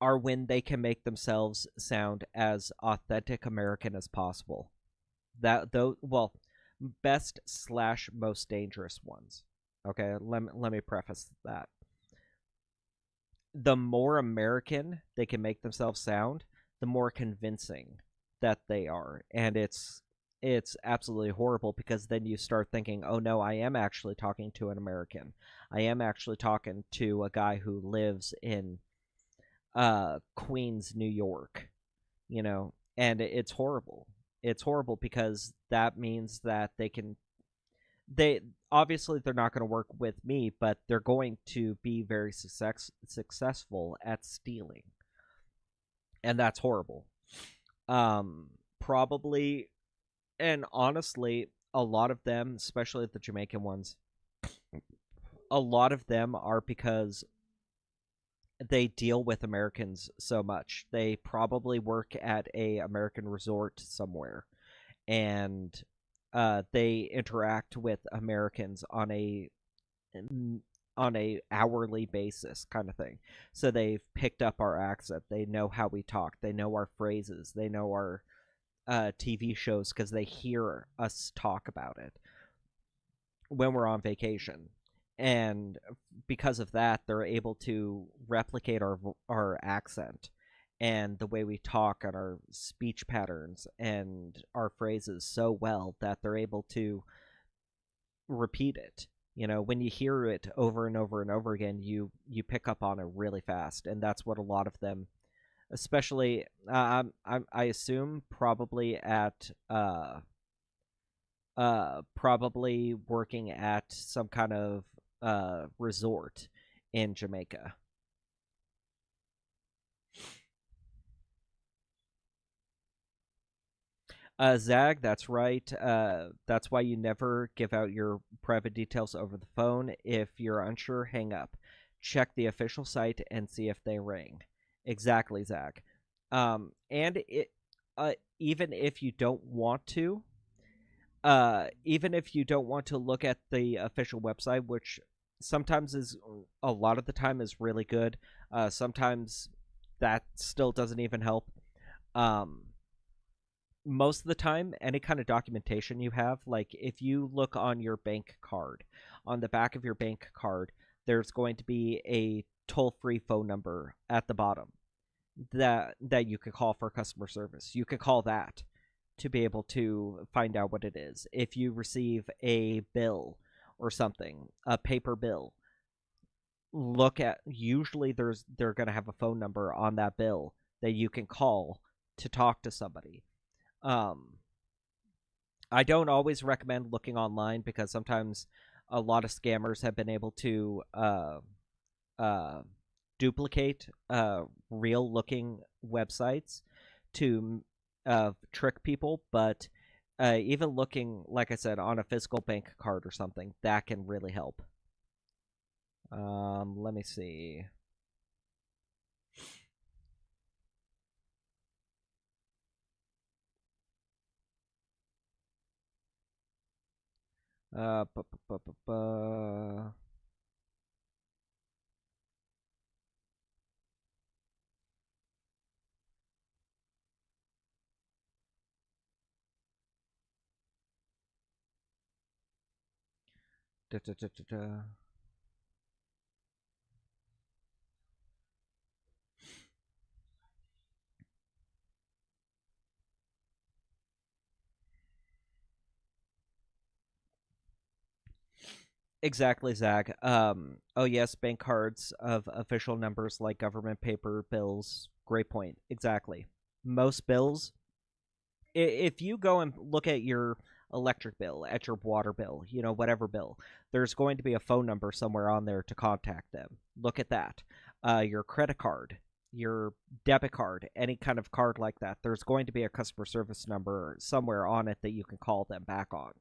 are when they can make themselves sound as authentic American as possible. That though, well, best slash most dangerous ones. Okay, let me preface that. The more American they can make themselves sound, the more convincing that they are. And it's absolutely horrible, because then you start thinking, "Oh no, I am actually talking to an American. I am actually talking to a guy who lives in Queens, New York." And it's horrible. It's horrible because that means that they obviously they're not going to work with me, but they're going to be very successful at stealing, and that's horrible. Probably, and honestly, a lot of them, especially the Jamaican ones, a lot of them are because they deal with Americans so much. They probably work at a American resort somewhere, and they interact with Americans on a hourly basis, kind of thing. So they've picked up our accent. They know how we talk. They know our phrases. They know our TV shows because they hear us talk about it when we're on vacation. And because of that, they're able to replicate our accent and the way we talk and our speech patterns and our phrases so well that they're able to repeat it. When you hear it over and over and over again, you pick up on it really fast, and that's what a lot of them, especially I assume probably at probably working at some kind of resort in Jamaica. Zag, that's right. That's why you never give out your private details over the phone. If you're unsure, hang up. Check the official site and see if they ring. Exactly, Zag. And even if you don't want to, even if you don't want to look at the official website, which sometimes is a lot of the time is really good. Sometimes that still doesn't even help. Um, Most of the time, any kind of documentation you have, like if you look on your bank card, on the back of your bank card, there's going to be a toll-free phone number at the bottom that you could call for customer service. You could call that to be able to find out what it is. If you receive a bill or something, a paper bill, look at, usually they're going to have a phone number on that bill that you can call to talk to somebody. Um, I don't always recommend looking online, because sometimes a lot of scammers have been able to uh, duplicate real looking websites to trick people, but even looking, like I said, on a physical bank card or something, that can really help. Let me see. Uh, bu- bu- bu- bu- bu- da- da- da- da- da. Exactly, Zach. Oh yes, bank cards of official numbers like government paper bills. Great point. Exactly. Most bills, if you go and look at your electric bill, at your water bill, whatever bill, there's going to be a phone number somewhere on there to contact them. Look at that. Your credit card, your debit card, any kind of card like that, there's going to be a customer service number somewhere on it that you can call them back on.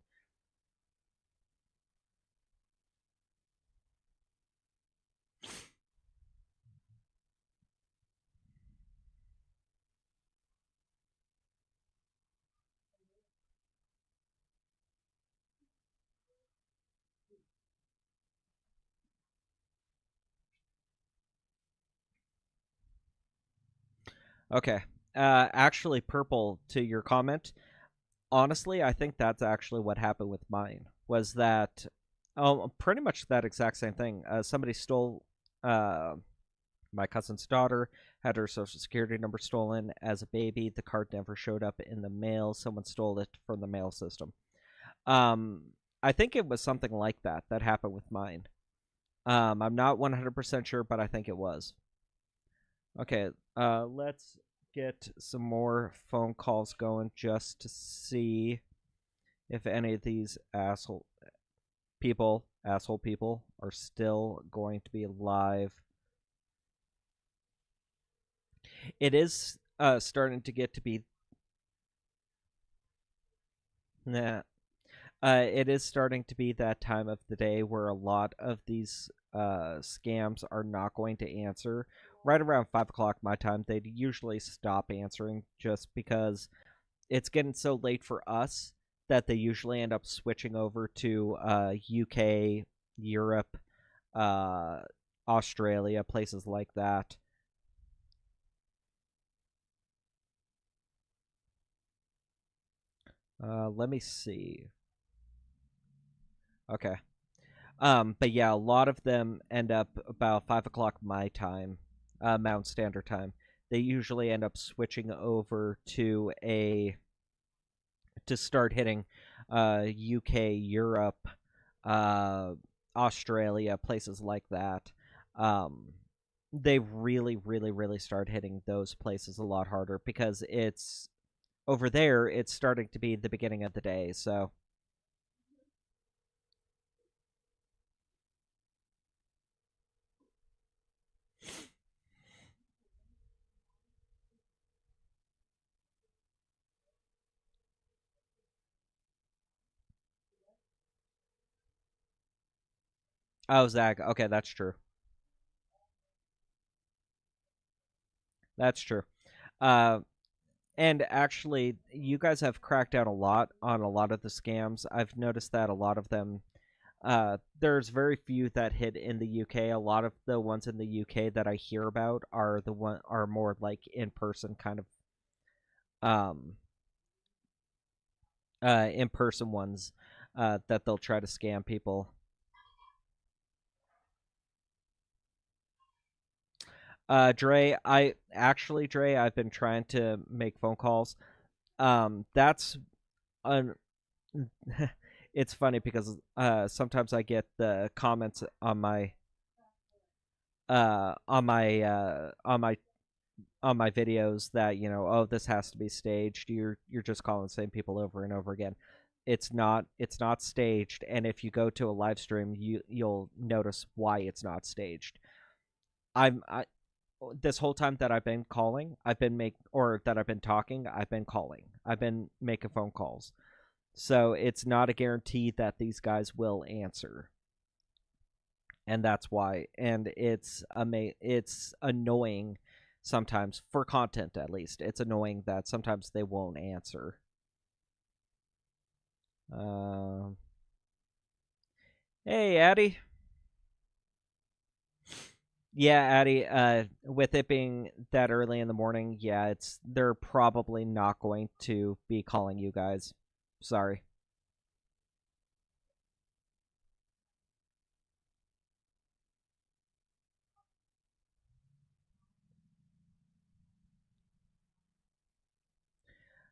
Okay. Actually, Purple, to your comment, honestly, I think that's actually what happened with mine. Was that pretty much that exact same thing. Somebody stole uh, my cousin's daughter, had her social security number stolen as a baby. The card never showed up in the mail. Someone stole it from the mail system. Um, I think it was something like that that happened with mine. I'm not 100% sure, but I think it was. Okay, let's get some more phone calls going just to see if any of these asshole people, are still going to be live. It is starting to get to be. Nah, it is starting to be that time of the day where a lot of these scams are not going to answer. Right around 5 o'clock my time, they'd usually stop answering just because it's getting so late for us that they usually end up switching over to UK, Europe, uh, Australia, places like that. Let me see. Okay. But yeah, a lot of them end up about 5 o'clock my time, Mountain Standard Time. They usually end up switching over to start hitting UK, Europe, uh, Australia, places like that. Um, they really, really, really start hitting those places a lot harder because it's over there. It's starting to be the beginning of the day, so. Oh, Zach. Okay, that's true. That's true. Uh, And actually, you guys have cracked down a lot on a lot of the scams. I've noticed that a lot of them, there's very few that hit in the UK. A lot of the ones in the UK that I hear about are more like in person kind of um in person ones that they'll try to scam people. Dre, I've been trying to make phone calls. That's un it's funny because sometimes I get the comments on my videos that oh, this has to be staged. You're just calling the same people over and over again. It's not staged, and if you go to a live stream, you'll notice why it's not staged. I this whole time that I've been calling, that I've been talking, I've been calling. I've been making phone calls. So it's not a guarantee that these guys will answer. And that's why. And it's annoying sometimes for content at least. It's annoying that sometimes they won't answer. Hey, Addie. Yeah, Addie, with it being that early in the morning, yeah, they're probably not going to be calling you guys. Sorry.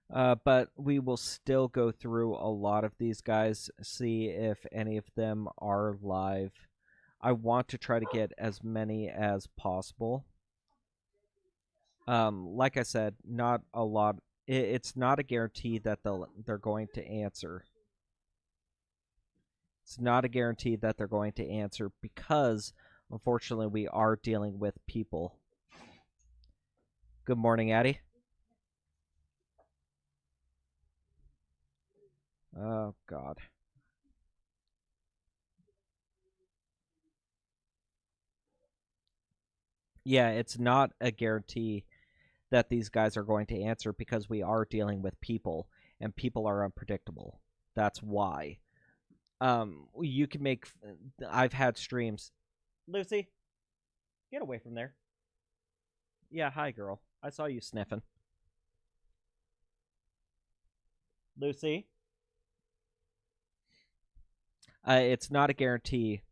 But we will still go through a lot of these guys, see if any of them are live. I want to try to get as many as possible. Like I said, not a lot. It's not a guarantee that they're going to answer. It's not a guarantee that they're going to answer because, unfortunately, we are dealing with people. Good morning, Addie. Oh, God. Yeah, it's not a guarantee that these guys are going to answer because we are dealing with people and people are unpredictable. That's why. You can make. I've had streams. Lucy, get away from there. Yeah, hi, girl. I saw you sniffing. Lucy, it's not a guarantee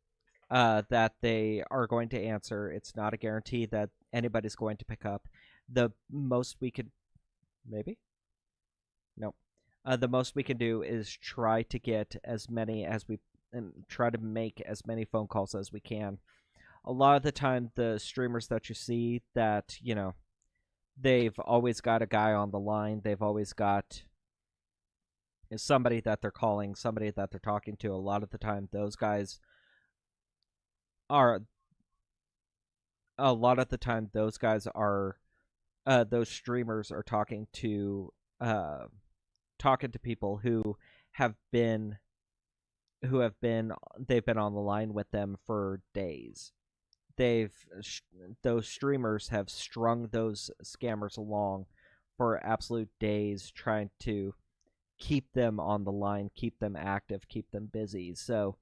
that they are going to answer. It's not a guarantee that anybody's going to pick up. The most we could, maybe, no. The most we can do is try to get as many as we, and try to make as many phone calls as we can. A lot of the time, the streamers that you see that they've always got a guy on the line. They've always got somebody that they're calling, somebody that they're talking to. A lot of the time, are a lot of the time those guys are those streamers are uh, talking to people have been have been they've been on the line with them for days. They've those streamers have strung those scammers along for absolute days, trying to keep them on the line, keep them active, keep them busy. So,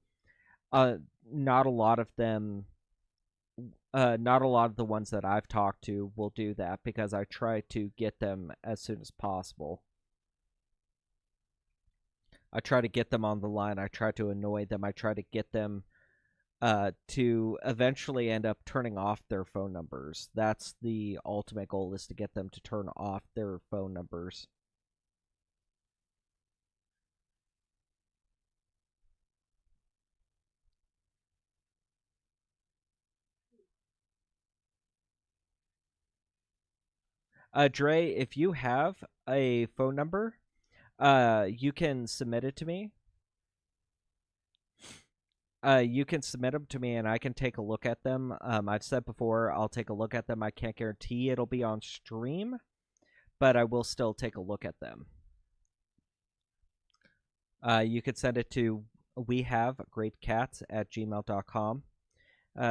uh, not a lot of them not a lot of the ones that I've talked to will do that because I try to get them as soon as possible. I try to get them on the line. I try to annoy them. I try to get them to eventually end up turning off their phone numbers. That's the ultimate goal, is to get them to turn off their phone numbers. Dre, if you have a phone number, you can submit it to me. You can submit them to me and I can take a look at them. I've said before, I'll take a look at them. I can't guarantee it'll be on stream, but I will still take a look at them. You could send it to wehavegreatcats@gmail.com.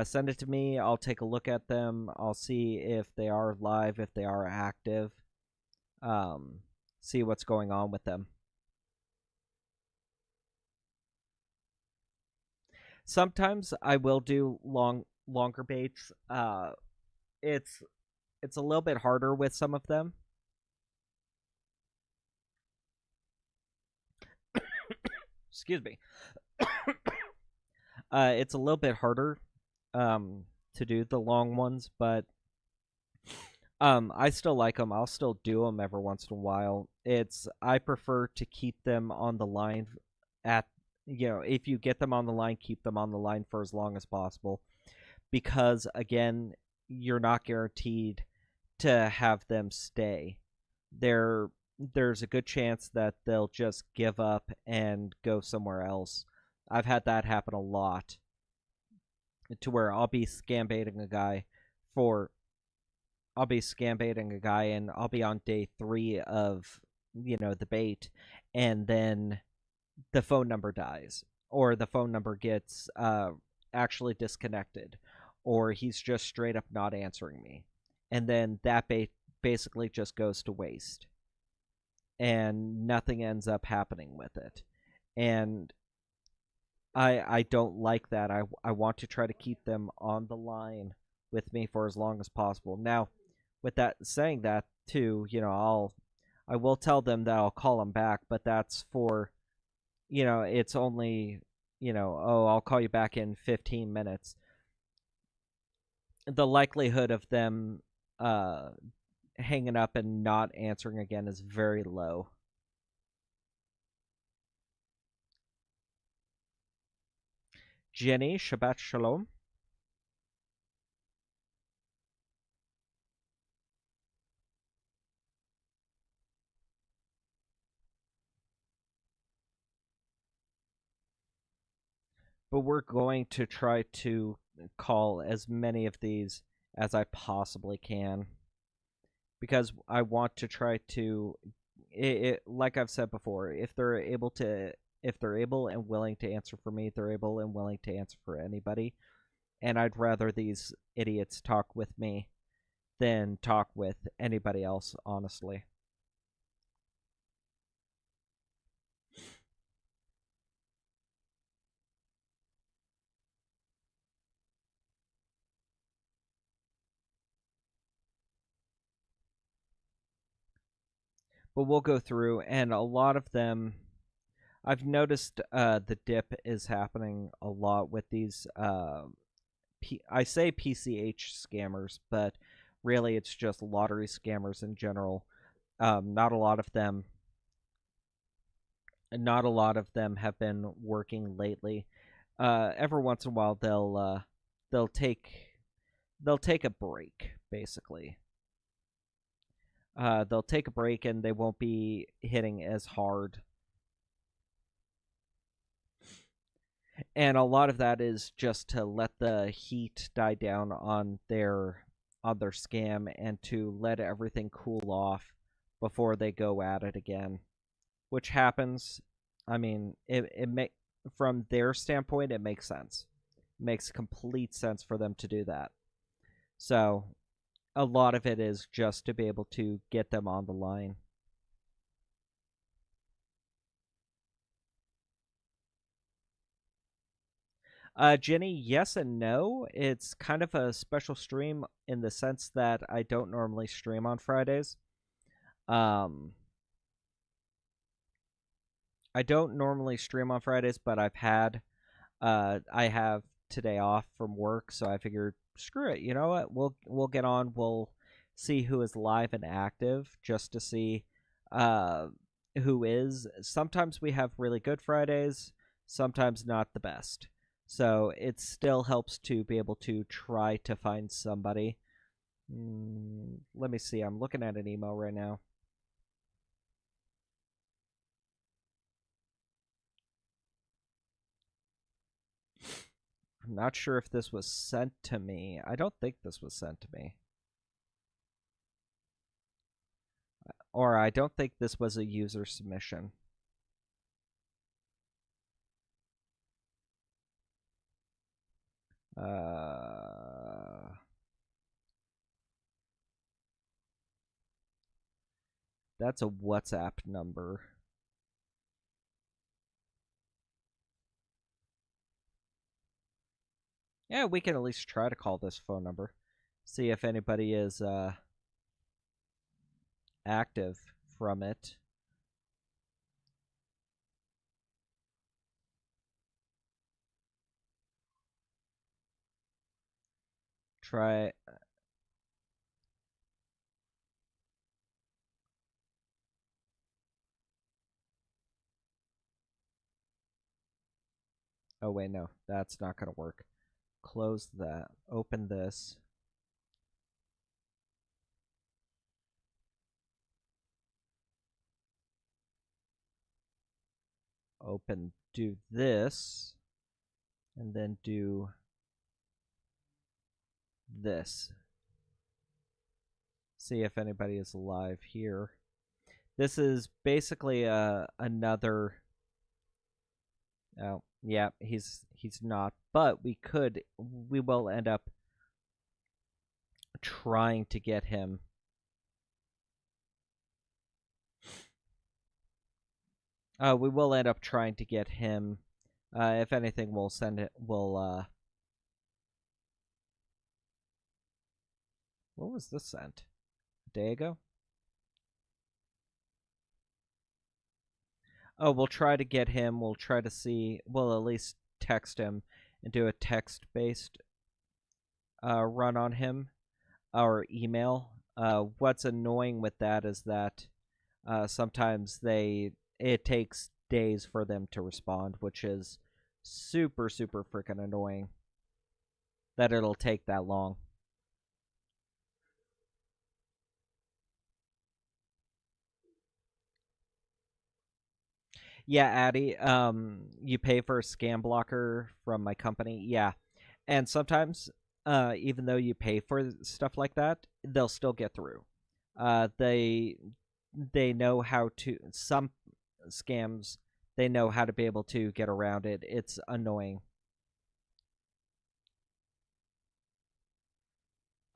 Send it to me. I'll take a look at them. I'll see if they are live, if they are active. See what's going on with them. Sometimes I will do longer baits. It's it's a little bit harder with some of them. Excuse me. It's a little bit harder to do the long ones, but I still like them. I'll still do them every once in a while. I prefer to keep them on the line at if you get them on the line, keep them on the line for as long as possible, because again, you're not guaranteed to have them stay. There's a good chance that they'll just give up and go somewhere else. I've had that happen a lot, to where I'll be scam baiting a guy for I'll be scam baiting a guy and I'll be on day 3 of the bait, and then the phone number dies, or the phone number gets actually disconnected, or he's just straight up not answering me, and then that bait basically just goes to waste and nothing ends up happening with it. And I don't like that. I want to try to keep them on the line with me for as long as possible. Now, with that saying that too, I will tell them that I'll call them back, but that's for it's only oh, I'll call you back in 15 minutes. The likelihood of them hanging up and not answering again is very low. Jenny, Shabbat Shalom. But we're going to try to call as many of these as I possibly can, because I want to try to like I've said before, if they're able and willing to answer for me, they're able and willing to answer for anybody. And I'd rather these idiots talk with me than talk with anybody else, honestly. But we'll go through, and a lot of them, I've noticed the dip is happening a lot with these. I say PCH scammers, but really it's just lottery scammers in general. Not a lot of them. Not a lot of them have been working lately. Every once in a while, they'll take they'll take a break, basically. They'll take a break and they won't be hitting as hard. And a lot of that is just to let the heat die down on their scam, and to let everything cool off before they go at it again. Which happens. I mean, from their standpoint, it makes sense. It makes complete sense for them to do that. So a lot of it is just to be able to get them on the line. Jenny, yes and no. It's kind of a special stream in the sense that I don't normally stream on Fridays. Um, I don't normally stream on Fridays, but I have today off from work, so I figured, screw it. You know what? We'll get on. We'll see who is live and active, just to see uh, who is. Sometimes we have really good Fridays, sometimes not the best. So it still helps to be able to try to find somebody. Let me see. I'm looking at an email right now. I'm not sure if this was sent to me. I don't think this was sent to me. Or I don't think this was a user submission. That's a WhatsApp number. Yeah, we can at least try to call this phone number. See if anybody is active from it. Try. Oh, wait, no. That's not going to work. Close that. Open this. Open. Do this. And then do this. see if anybody is alive here. This is basically another. Oh, yeah, he's not. But we will end up trying to get him. We will end up trying to get him. If anything, we'll send it. We'll. What was this sent? A day ago? Oh, we'll try to get him. We'll try to see. We'll at least text him and do a text-based run on him or email. What's annoying with that is that sometimes it takes days for them to respond, which is super freaking annoying that it'll take that long. Yeah, Addy, you pay for a scam blocker from my company. Yeah. And sometimes even though you pay for stuff like that, they'll still get through. They know how to some scams, they know how to be able to get around it. It's annoying.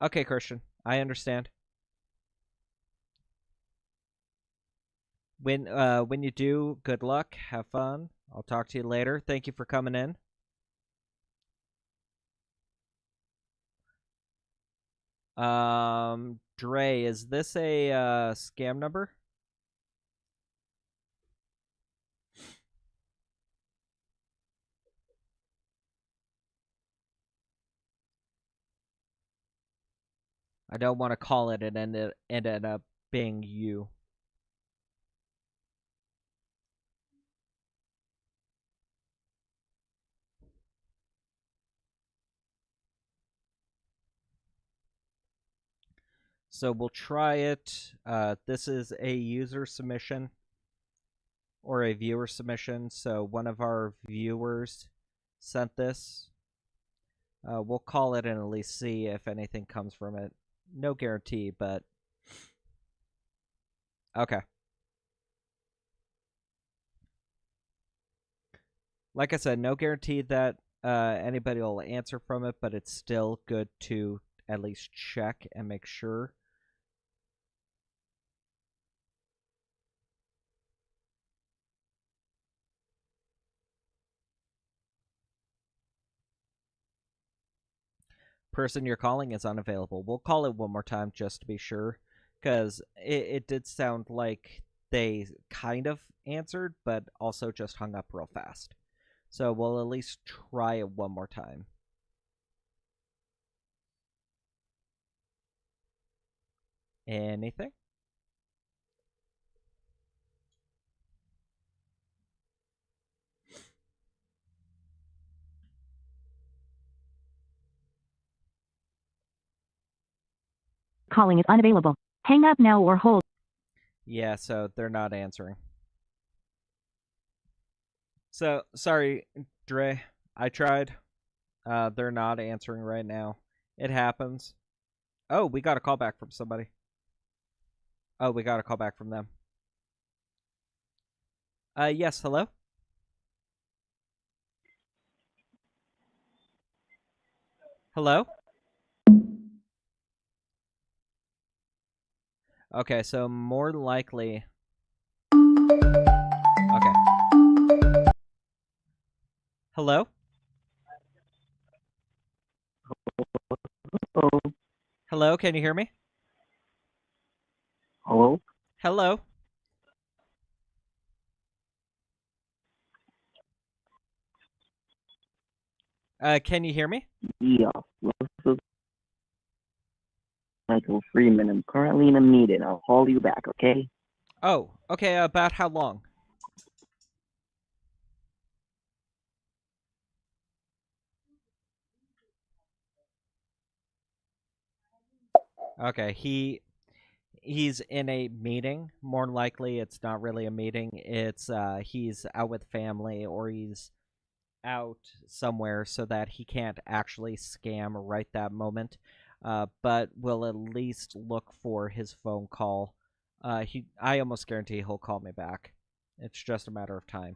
Okay, Christian, I understand. When you do, good luck, have fun. I'll talk to you later. Thank you for coming in. Dre, is this a scam number? I don't want to call it and end up being you. So we'll try it. This is a user submission or a viewer submission. So one of our viewers sent this. We'll call it and at least see if anything comes from it. No guarantee, but okay. Like I said, no guarantee that anybody will answer from it, but it's still good to at least check and make sure. Person you're calling is unavailable. We'll call it one more time just to be sure, because it did sound like they kind of answered, but also just hung up real fast. So we'll at least try it one more time. Anything? Calling is unavailable. Hang up now or hold. Yeah, so they're not answering. So, sorry, Dre. I tried. They're not answering right now. It happens. Oh, we got a call back from somebody. Oh, we got a call back from them. Yes, hello? Hello? Okay, so more likely... Okay. Hello? Hello. Hello, can you hear me? Hello. Hello? Can you hear me? Yeah. This is Michael Freeman. I'm currently in a meeting. I'll call you back, okay? Oh, okay, about how long? Okay, he's in a meeting. More than likely, it's not really a meeting. It's he's out with family or he's out somewhere so that he can't actually scam right that moment. but we'll at least look for his phone call. I almost guarantee he'll call me back. It's just a matter of time.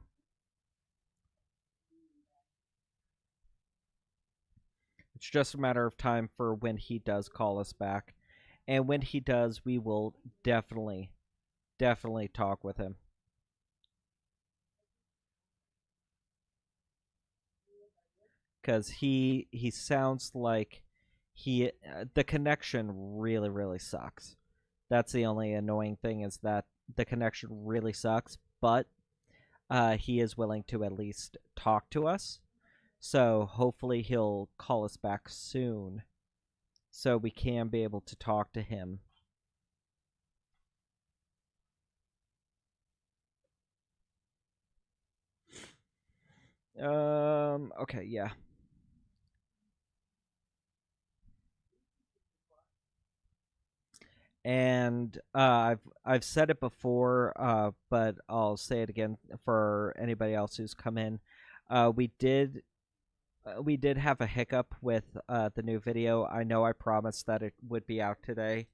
It's just a matter of time for when he does call us back. And when he does, we will definitely talk with him. Because he sounds like the connection really sucks. That's the only annoying thing, is that the connection really sucks, but he is willing to at least talk to us. So hopefully he'll call us back soon so we can be able to talk to him. Okay, yeah. And I've said it before, but I'll say it again for anybody else who's come in. We did have a hiccup with the new video. I know I promised that it would be out today.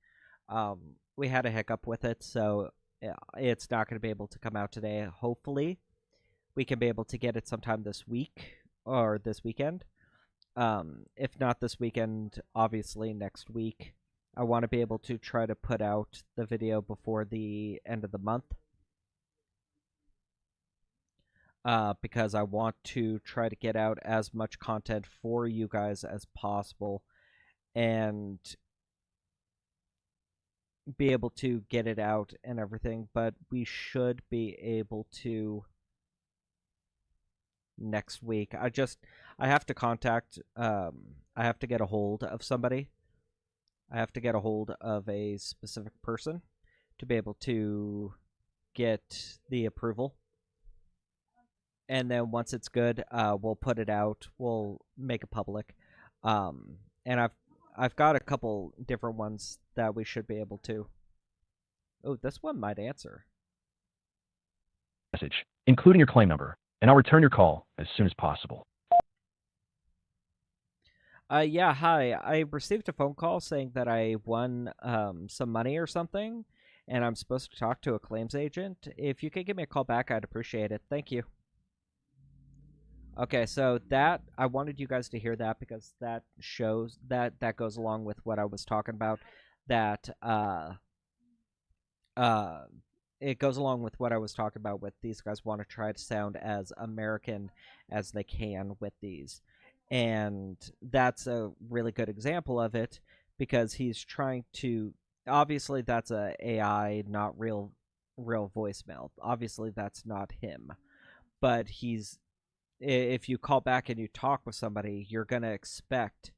We had a hiccup with it, so it's not going to be able to come out today. Hopefully, we can be able to get it sometime this week or this weekend. If not this weekend, obviously next week. I want to be able to try to put out the video before the end of the month. Because I want to try to get out as much content for you guys as possible and be able to get it out and everything, but we should be able to next week. I have to contact, I have to get a hold of somebody. I have to get a hold of a specific person to be able to get the approval. And then once it's good, we'll put it out. We'll make it public. And I've got a couple different ones that we should be able to. Oh, this one might answer. Message, including your claim number, and I'll return your call as soon as possible. Yeah, hi. I received a phone call saying that I won some money or something, and I'm supposed to talk to a claims agent. If you could give me a call back, I'd appreciate it. Thank you. Okay, so that, I wanted you guys to hear that because that shows that goes along with what I was talking about. That it goes along with what I was talking about with these guys want to try to sound as American as they can with these. And that's a really good example of it because he's trying to, obviously that's a AI, not real voicemail. Obviously that's not him. But if you call back and you talk with somebody, you're going to expect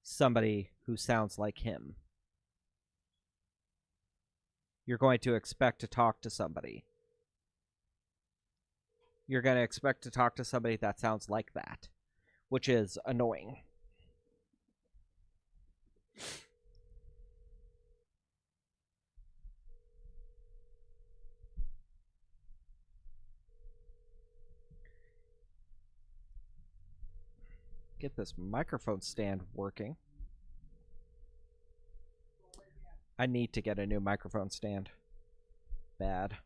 somebody who sounds like him. You're going to expect to talk to somebody. You're going to expect to talk to somebody that sounds like that, which is annoying. Get this microphone stand working. I need to get a new microphone stand. Bad.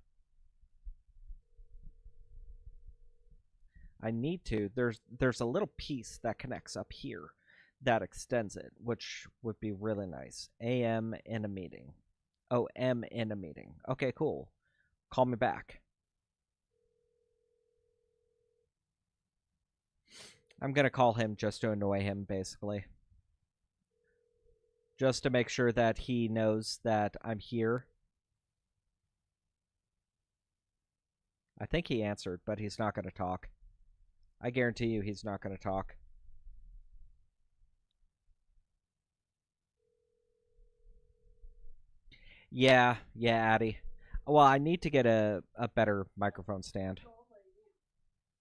I need to. There's a little piece that connects up here that extends it, which would be really nice. AM in a meeting. Oh, M in a meeting. Okay, cool. Call me back. I'm going to call him just to annoy him, basically. Just to make sure that he knows that I'm here. I think he answered, but he's not going to talk. I guarantee you he's not going to talk. Yeah, Addy. Well, I need to get a better microphone stand.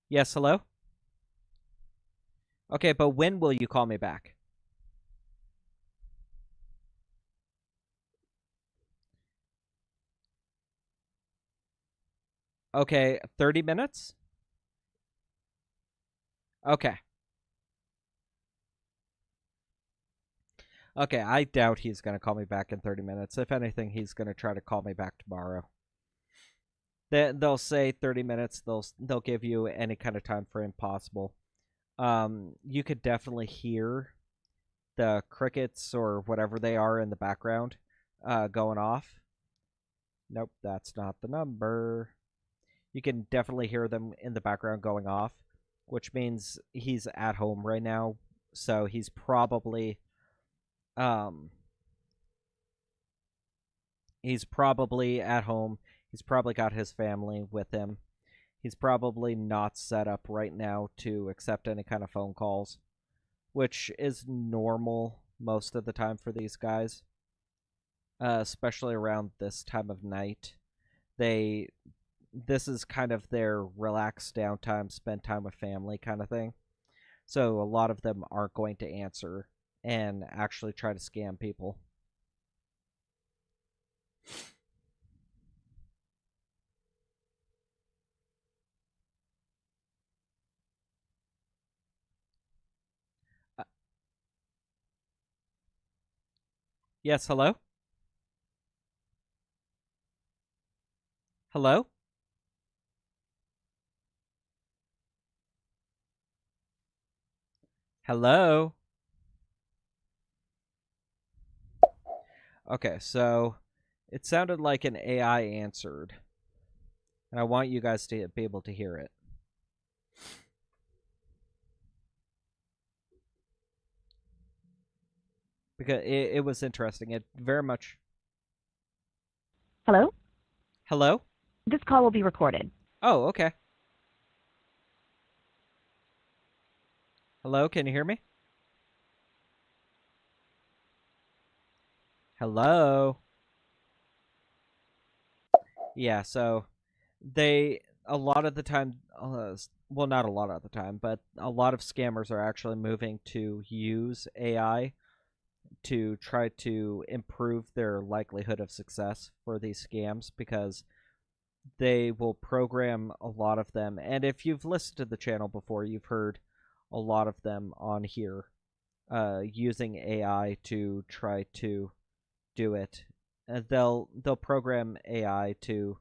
Yes, hello? Okay, but when will you call me back? Okay, 30 minutes? Okay. Okay, I doubt he's going to call me back in 30 minutes. If anything, he's going to try to call me back tomorrow. They'll say 30 minutes. They'll give you any kind of time frame possible. You could definitely hear the crickets or whatever they are in the background going off. Nope, that's not the number. You can definitely hear them in the background going off, which means he's at home right now. So he's probably he's probably at home. He's probably got his family with him. He's probably not set up right now to accept any kind of phone calls, which is normal most of the time for these guys, especially around this time of night. This is kind of their relaxed downtime, spend time with family kind of thing. So a lot of them aren't going to answer and actually try to scam people. Yes, hello? Hello? Hello? Okay, so it sounded like an AI answered, and I want you guys to be able to hear it. Because it was interesting. It very much... Hello? Hello? This call will be recorded. Oh, okay. Hello, can you hear me? Hello? Yeah, so a lot of the time, well, not a lot of the time, but a lot of scammers are actually moving to use AI to try to improve their likelihood of success for these scams, because they will program a lot of them. And if you've listened to the channel before, you've heard a lot of them on here using AI to try to do it. They'll program AI to...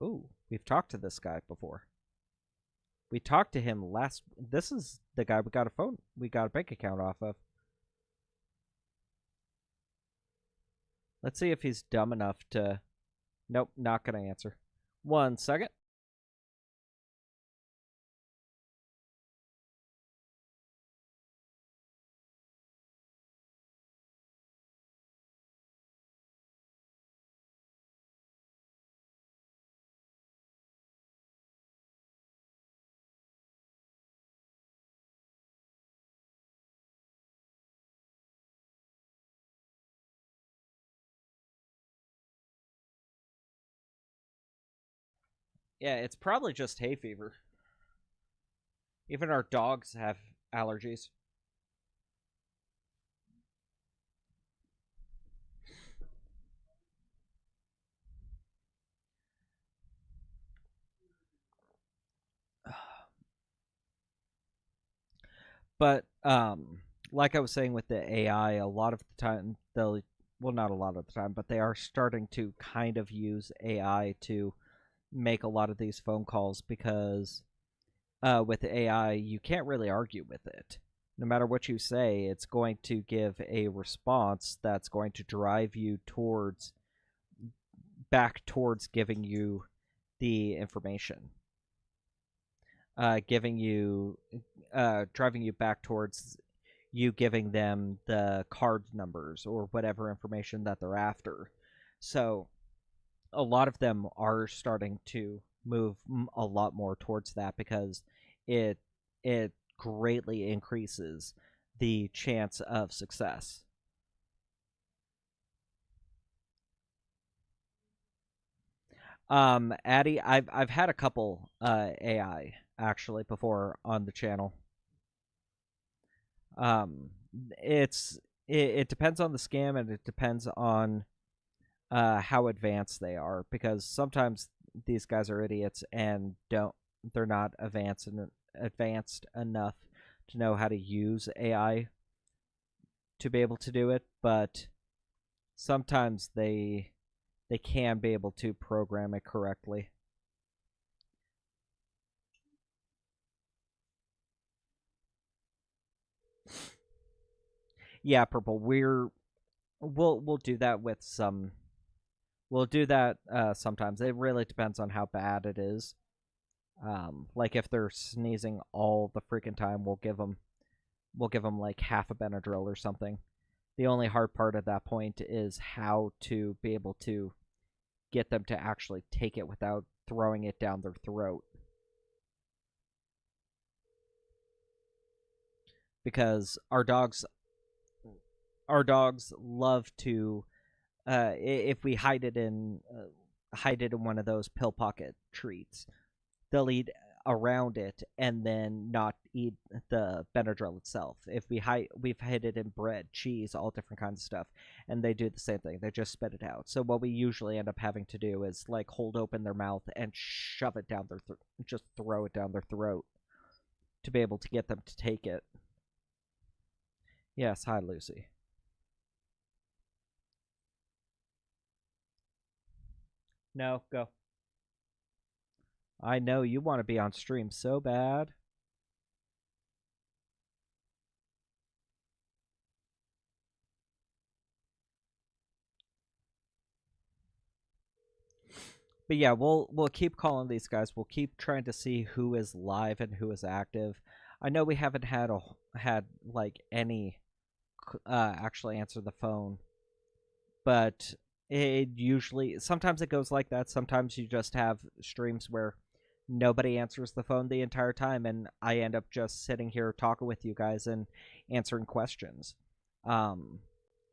Ooh, we've talked to this guy before. We talked to him last... This is the guy we got a bank account off of. Let's see if he's dumb enough to... Nope, not gonna answer. 1 second. Yeah, it's probably just hay fever. Even our dogs have allergies. But like I was saying with the AI, a lot of the time they'll... Well, not a lot of the time, but they are starting to kind of use AI to make a lot of these phone calls, because with AI, you can't really argue with it. No matter what you say, it's going to give a response that's going to drive you back towards giving you the information. Driving you back towards you giving them the card numbers or whatever information that they're after. So a lot of them are starting to move a lot more towards that, because it greatly increases the chance of success. Addy, I've had a couple AI actually before on the channel. It depends on the scam, and it depends on how advanced they are, because sometimes these guys are idiots and they're not advanced enough to know how to use AI to be able to do it, but sometimes they can be able to program it correctly. Yeah, Purple. We'll do that with some. We'll do that sometimes. It really depends on how bad it is. Like if they're sneezing all the freaking time, we'll give them like half a Benadryl or something. The only hard part at that point is how to be able to get them to actually take it without throwing it down their throat. Because our dogs love to if we hide it in one of those pill pocket treats, they'll eat around it and then not eat the Benadryl itself. If we've hid it in bread, cheese, all different kinds of stuff, and they do the same thing. They just spit it out. So what we usually end up having to do is like hold open their mouth and shove it down their just throw it down their throat to be able to get them to take it. Yes, hi Lucy. No, go. I know you want to be on stream so bad. But yeah, we'll keep calling these guys. We'll keep trying to see who is live and who is active. I know we haven't had like any actually answer the phone, but it usually sometimes it goes like that. Sometimes you just have streams where nobody answers the phone the entire time, and I end up just sitting here talking with you guys and answering questions.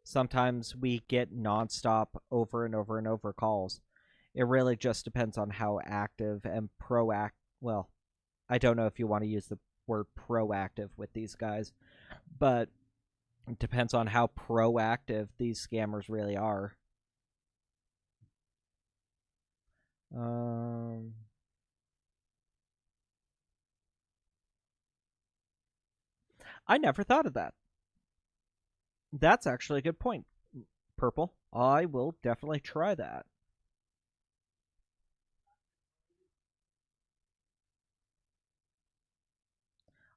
Sometimes we get nonstop over and over and over calls. It really just depends on how active and proactive. Well, I don't know if you want to use the word proactive with these guys, but it depends on how proactive these scammers really are. I never thought of that. That's actually a good point, Purple. I will definitely try that.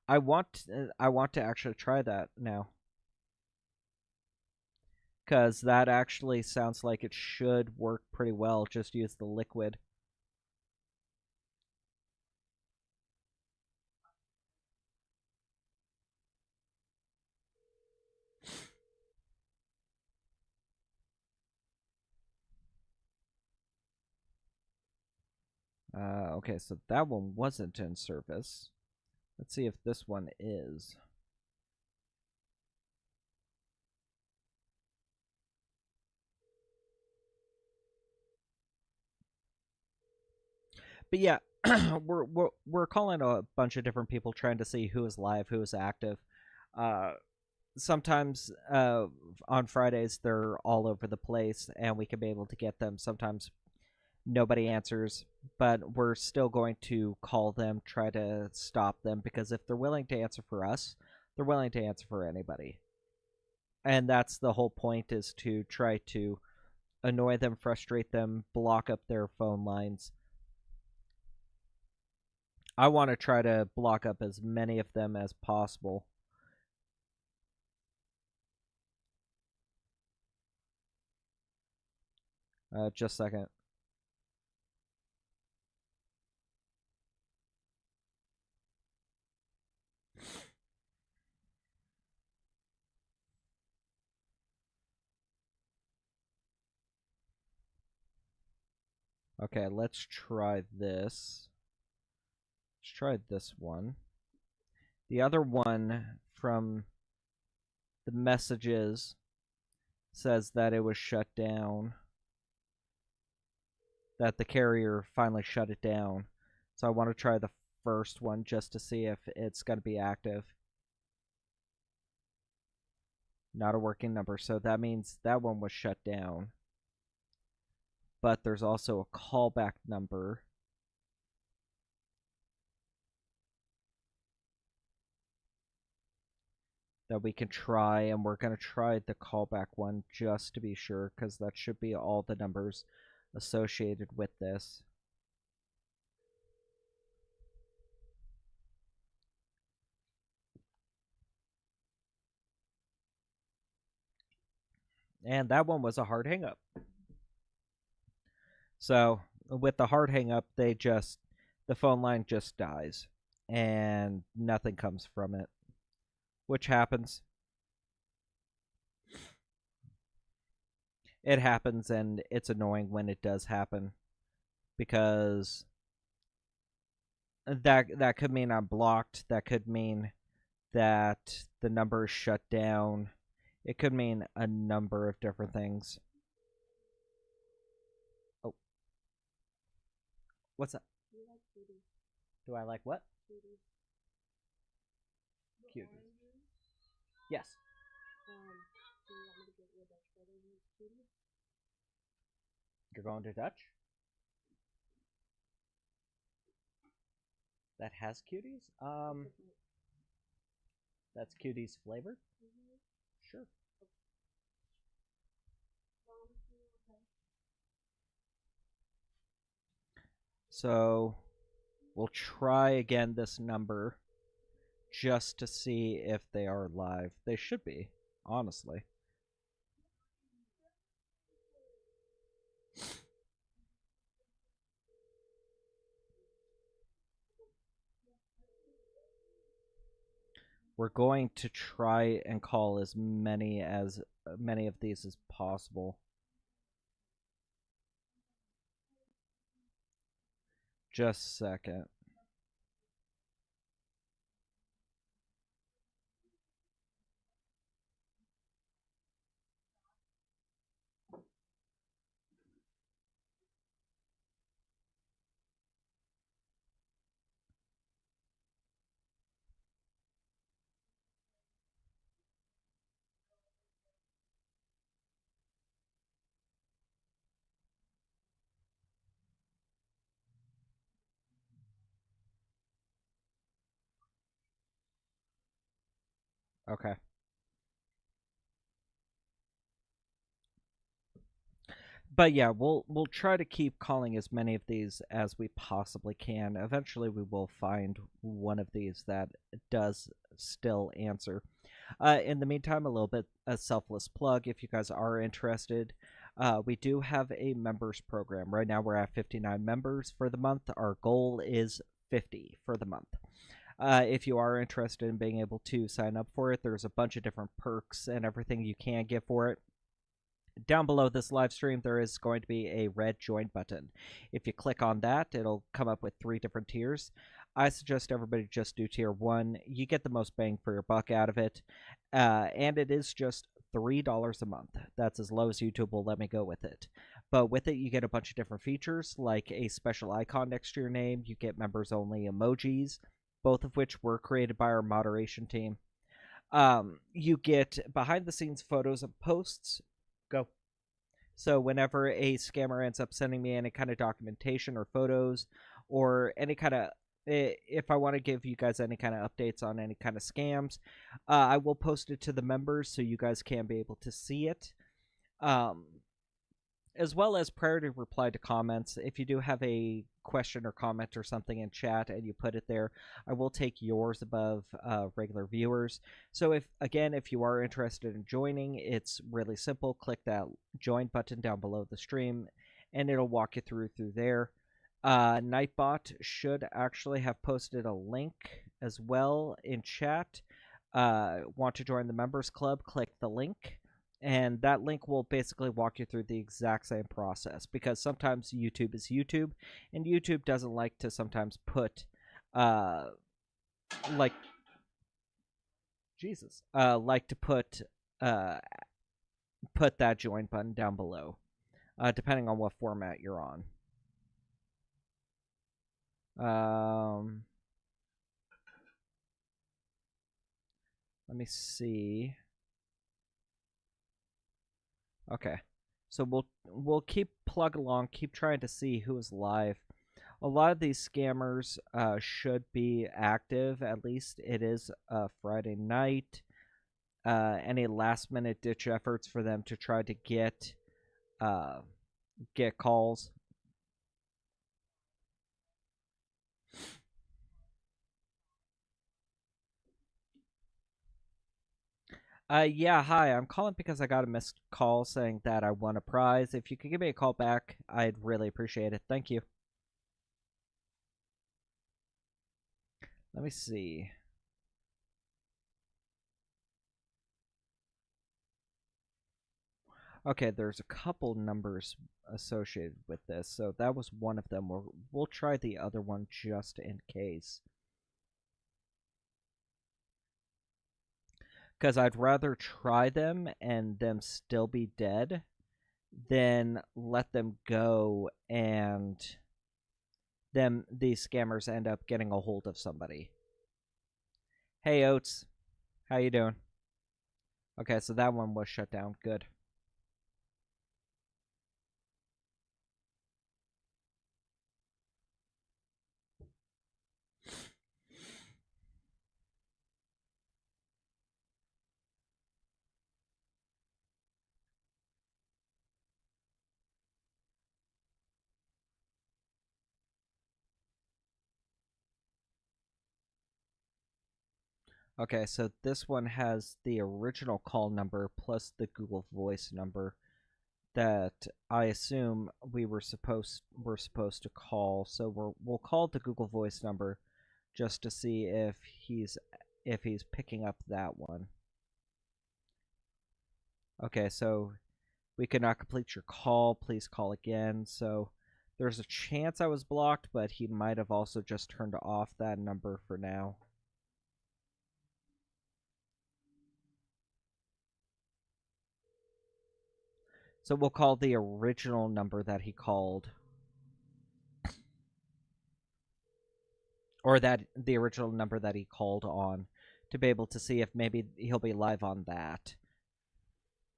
I want to actually try that now. Because that actually sounds like it should work pretty well. Just use the liquid. Okay, so that one wasn't in service. Let's see if this one is. But yeah, we're calling a bunch of different people trying to see who is live, who is active. Sometimes on Fridays they're all over the place, and we can be able to get them. Sometimes nobody answers, but we're still going to call them, try to stop them, because if they're willing to answer for us, they're willing to answer for anybody. And that's the whole point, is to try to annoy them, frustrate them, block up their phone lines. I want to try to block up as many of them as possible. Just a second. Okay, let's try this. Let's try this one. The other one from the messages says that it was shut down. That the carrier finally shut it down. So I want to try the first one just to see if it's going to be active. Not a working number, so that means that one was shut down. But there's also a callback number. that we can try, and we're going to try the callback one just to be sure, because that should be all the numbers associated with this. And that one was a hard hang up. So with the hard hang up, the phone line just dies and nothing comes from it, which happens. It happens, and it's annoying when it does happen, because that could mean I'm blocked. That could mean that the number is shut down. It could mean a number of different things. Oh. What's that? Do I like what? Cuties. Yes. You're going to Dutch? That has cuties? That's cuties flavored? Sure. So we'll try again this number just to see if they are live. They should be, honestly. We're going to try and call as many of these as possible. Just a second. Okay. But yeah, we'll try to keep calling as many of these as we possibly can. Eventually, we will find one of these that does still answer. In the meantime, a little bit a selfless plug if you guys are interested. We do have a members program. Right now, we're at 59 members for the month. Our goal is 50 for the month. If you are interested in being able to sign up for it, there's a bunch of different perks and everything you can get for it. Down below this live stream, there is going to be a red join button. If you click on that, it'll come up with 3 different tiers. I suggest everybody just do tier 1. You get the most bang for your buck out of it. And it is just $3 a month. That's as low as YouTube will let me go with it. But with it, you get a bunch of different features, like a special icon next to your name. You get members-only emojis, both of which were created by our moderation team. You get behind-the-scenes photos of posts. Go. So whenever a scammer ends up sending me any kind of documentation or photos or any kind of, if I want to give you guys any kind of updates on any kind of scams, I will post it to the members so you guys can be able to see it. As well as priority reply to comments. If you do have a question or comment or something in chat and you put it there, I will take yours above regular viewers. So if you are interested in joining, it's really simple. Click that join button down below the stream and it'll walk you through there. Nightbot should actually have posted a link as well in chat. Want to join the members club, click the link. And that link will basically walk you through the exact same process, because sometimes YouTube is YouTube, and YouTube doesn't like to sometimes put, like to put that join button down below, depending on what format you're on. Let me see. Okay, so we'll keep plug along, keep trying to see who is live. A lot of these scammers should be active. At least it is Friday night. any last minute ditch efforts for them to try to get calls. Yeah, hi. I'm calling because I got a missed call saying that I won a prize. If you could give me a call back, I'd really appreciate it. Thank you. Let me see. Okay, there's a couple numbers associated with this, so that was one of them. We'll try the other one just in case. Because I'd rather try them and them still be dead than let them go and these scammers end up getting a hold of somebody. Hey Oates, how you doing? Okay, so that one was shut down. Good. Okay, so this one has the original call number plus the Google Voice number that I assume we're supposed to call. So we'll call the Google Voice number just to see if he's picking up that one. Okay, so we could not complete your call. Please call again. So there's a chance I was blocked, but he might have also just turned off that number for now. So we'll call the original number that he called. Or the original number that he called on to be able to see if maybe he'll be live on that.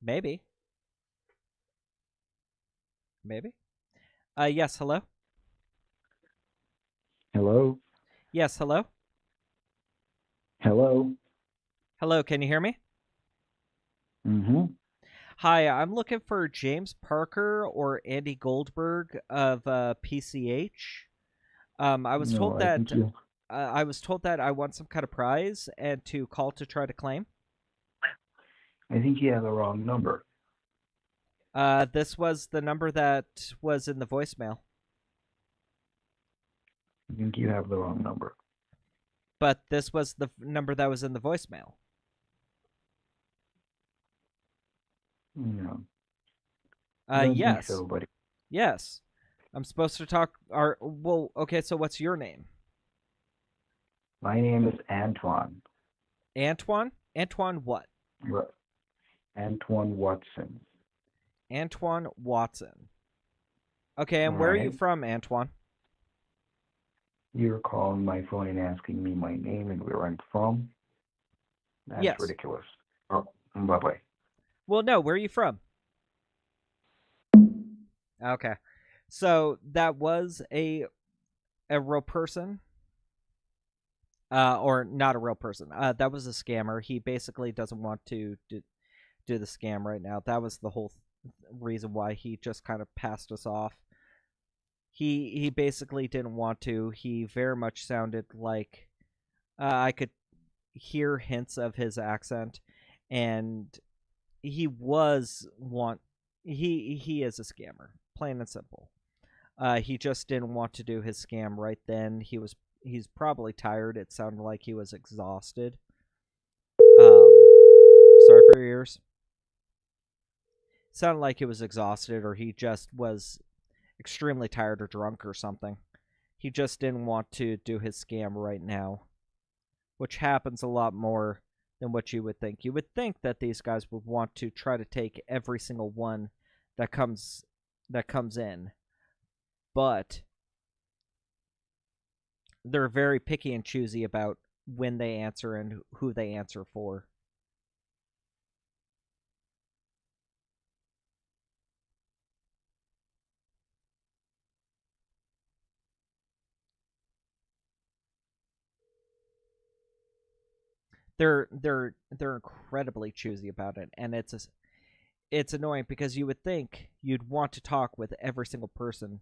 Maybe. Maybe. Yes, hello? Hello? Yes, hello? Hello? Hello, can you hear me? Mm-hmm. Hi, I'm looking for James Parker or Andy Goldberg of PCH. I was told that I was told that I won some kind of prize and to call to try to claim. I think you have the wrong number. This was the number that was in the voicemail. I think you have the wrong number. But this was the number that was in the voicemail. No. Yes. So, buddy. Yes. I'm supposed to talk. Well, okay, so what's your name? My name is Antoine. Antoine? Antoine what? Right. Antoine Watson. Antoine Watson. Okay, and where are you from, Antoine? You're calling my phone and asking me my name and where I'm from? That's ridiculous. Oh, bye-bye. Well, no, where are you from? Okay. So that was a real person. Or not a real person. That was a scammer. He basically doesn't want to do the scam right now. That was the whole reason why he just kind of passed us off. He basically didn't want to. He very much sounded like I could hear hints of his accent, and he is a scammer, plain and simple. He just didn't want to do his scam right then. He's probably tired. It sounded like he was exhausted. Sorry for your ears. Sounded like he was exhausted, or he just was extremely tired or drunk or something. He just didn't want to do his scam right now, which happens a lot more than what you would think. You would think that these guys would want to try to take every single one that comes in, but they're very picky and choosy about when they answer and who they answer for. they're incredibly choosy about it, and it's annoying because you would think you'd want to talk with every single person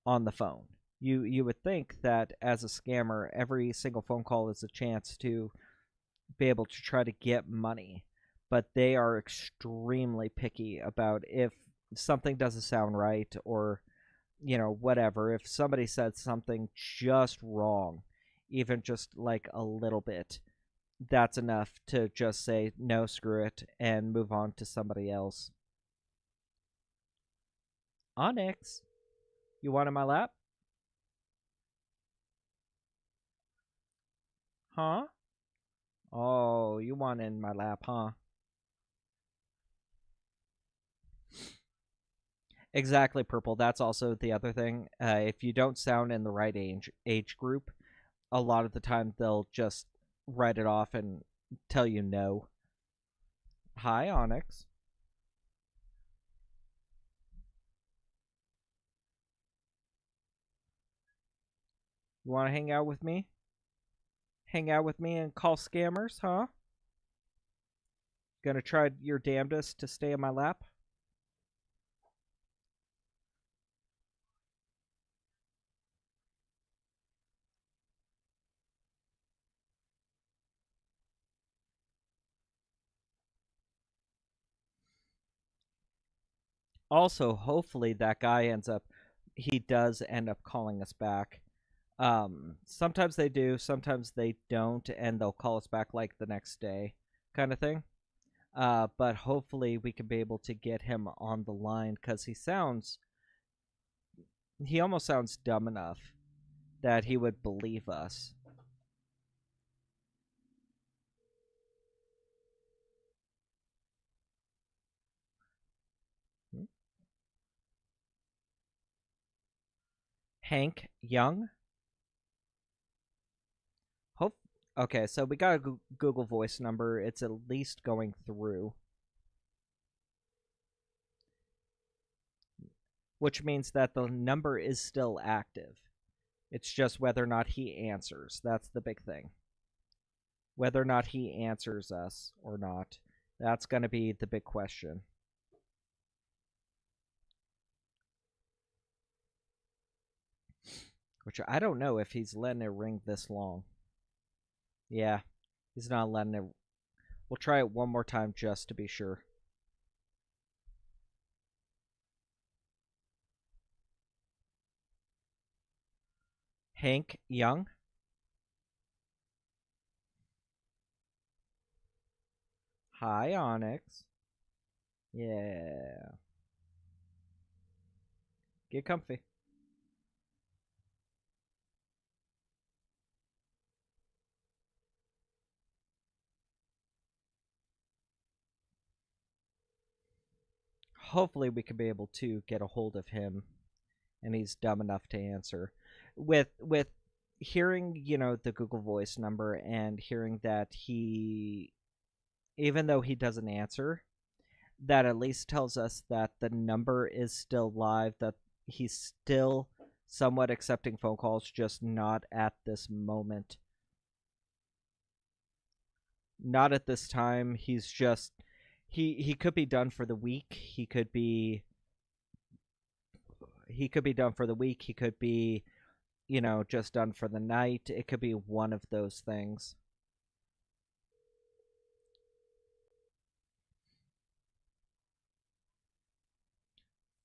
on the phone. You would think that as a scammer, every single phone call is a chance to be able to try to get money, but they are extremely picky about if something doesn't sound right, or whatever. If somebody said something just wrong, even just like a little bit, that's enough to just say no, screw it, and move on to somebody else. Onyx, you want in my lap? Huh? Oh, you want in my lap, huh? Exactly, Purple. That's also the other thing. If you don't sound in the right age group, a lot of the time they'll just write it off and tell you no. Hi, Onyx. You want to hang out with me? Hang out with me and call scammers, huh? Gonna try your damnedest to stay in my lap? Also, hopefully that guy does end up calling us back. Sometimes they do, sometimes they don't, and they'll call us back like the next day, kind of thing. But hopefully we can be able to get him on the line, because he almost sounds dumb enough that he would believe us. Hank Young? Okay, so we got a Google Voice number. It's at least going through. Which means that the number is still active. It's just whether or not he answers. That's the big thing. Whether or not he answers us or not, that's going to be the big question. Which I don't know if he's letting it ring this long. Yeah, he's not letting it. We'll try it one more time just to be sure. Hank Young? Hi, Onyx. Yeah. Get comfy. Hopefully we can be able to get a hold of him, and he's dumb enough to answer. With hearing, the Google Voice number, and hearing that he, even though he doesn't answer, that at least tells us that the number is still live, that he's still somewhat accepting phone calls, just not at this moment. Not at this time. He's just he could be done for the week. He could be done for the week. He could be, just done for the night. It could be one of those things.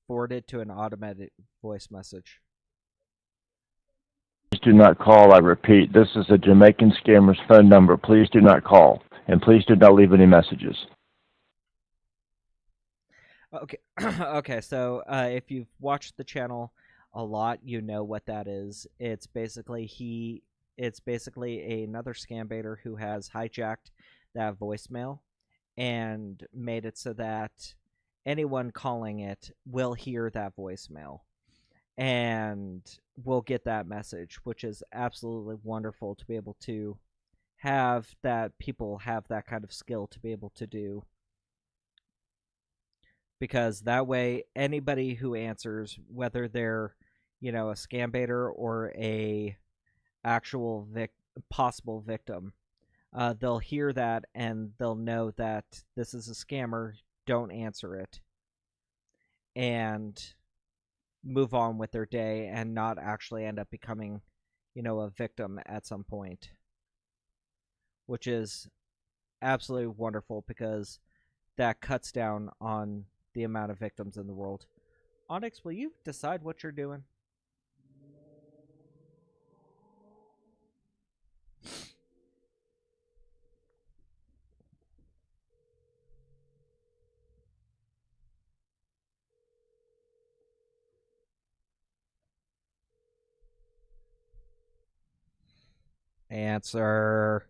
Forwarded to an automated voice message. Please do not call. I repeat, this is a Jamaican scammer's phone number. Please do not call, and please do not leave any messages. Okay, okay. So if you've watched the channel a lot, you know what that is. It's basically another scam baiter who has hijacked that voicemail and made it so that anyone calling it will hear that voicemail and will get that message, which is absolutely wonderful to be able to have, that people have that kind of skill to be able to do. Because that way, anybody who answers, whether they're, a scam baiter or a actual possible victim, they'll hear that and they'll know that this is a scammer. Don't answer it, and move on with their day and not actually end up becoming, a victim at some point, which is absolutely wonderful because that cuts down on the amount of victims in the world. Onyx, will you decide what you're doing? Answer.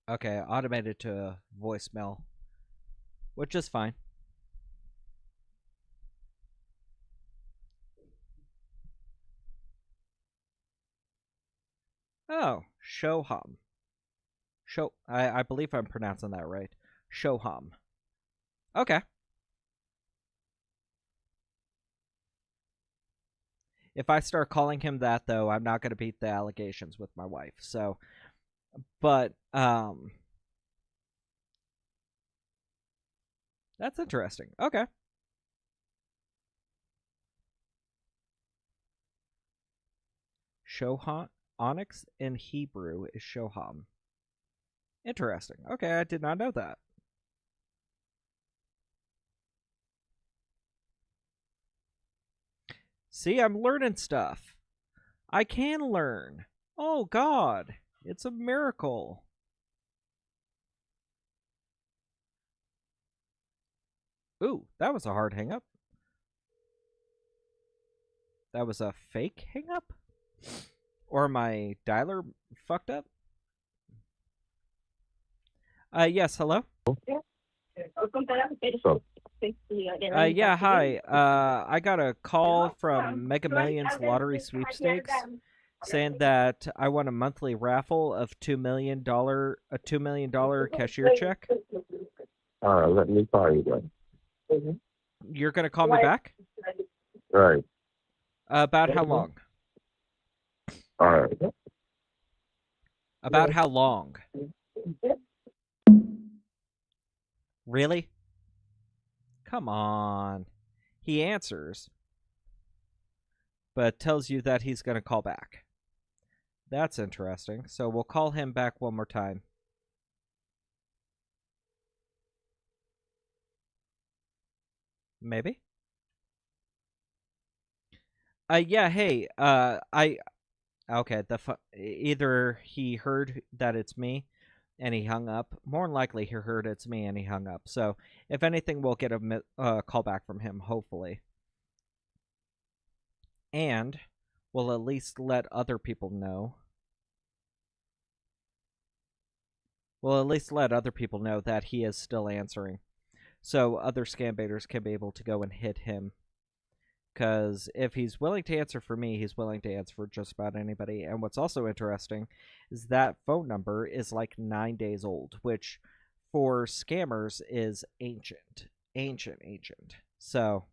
Okay, automated to voicemail, which is fine. Oh, Shoham. I believe I'm pronouncing that right. Shoham. Okay. If I start calling him that, though, I'm not going to beat the allegations with my wife. So, but, that's interesting. Okay. Shoham. Onyx in Hebrew is Shoham. Interesting. Okay, I did not know that. See, I'm learning stuff. I can learn. Oh, God. It's a miracle. Ooh, that was a hard hang up. That was a fake hang up? Or my dialer fucked up? Yes, hello? Yeah, hi. I got a call from Mega Millions Lottery Sweepstakes saying that I won a monthly raffle of a $2 million cashier check. Let me call you then. You're gonna call me back? Right. About how long? All right. About how long? Really? Come on. He answers, but tells you that he's going to call back. That's interesting. So we'll call him back one more time. Maybe? Yeah, hey, okay, either he heard that it's me and he hung up. More than likely, he heard it's me and he hung up. So, if anything, we'll get a call back from him, hopefully. And we'll at least let other people know. We'll at least let other people know that he is still answering. So, other scam baiters can be able to go and hit him. Because if he's willing to answer for me, he's willing to answer for just about anybody. And what's also interesting is that phone number is like 9 days old, which for scammers is ancient. Ancient. So,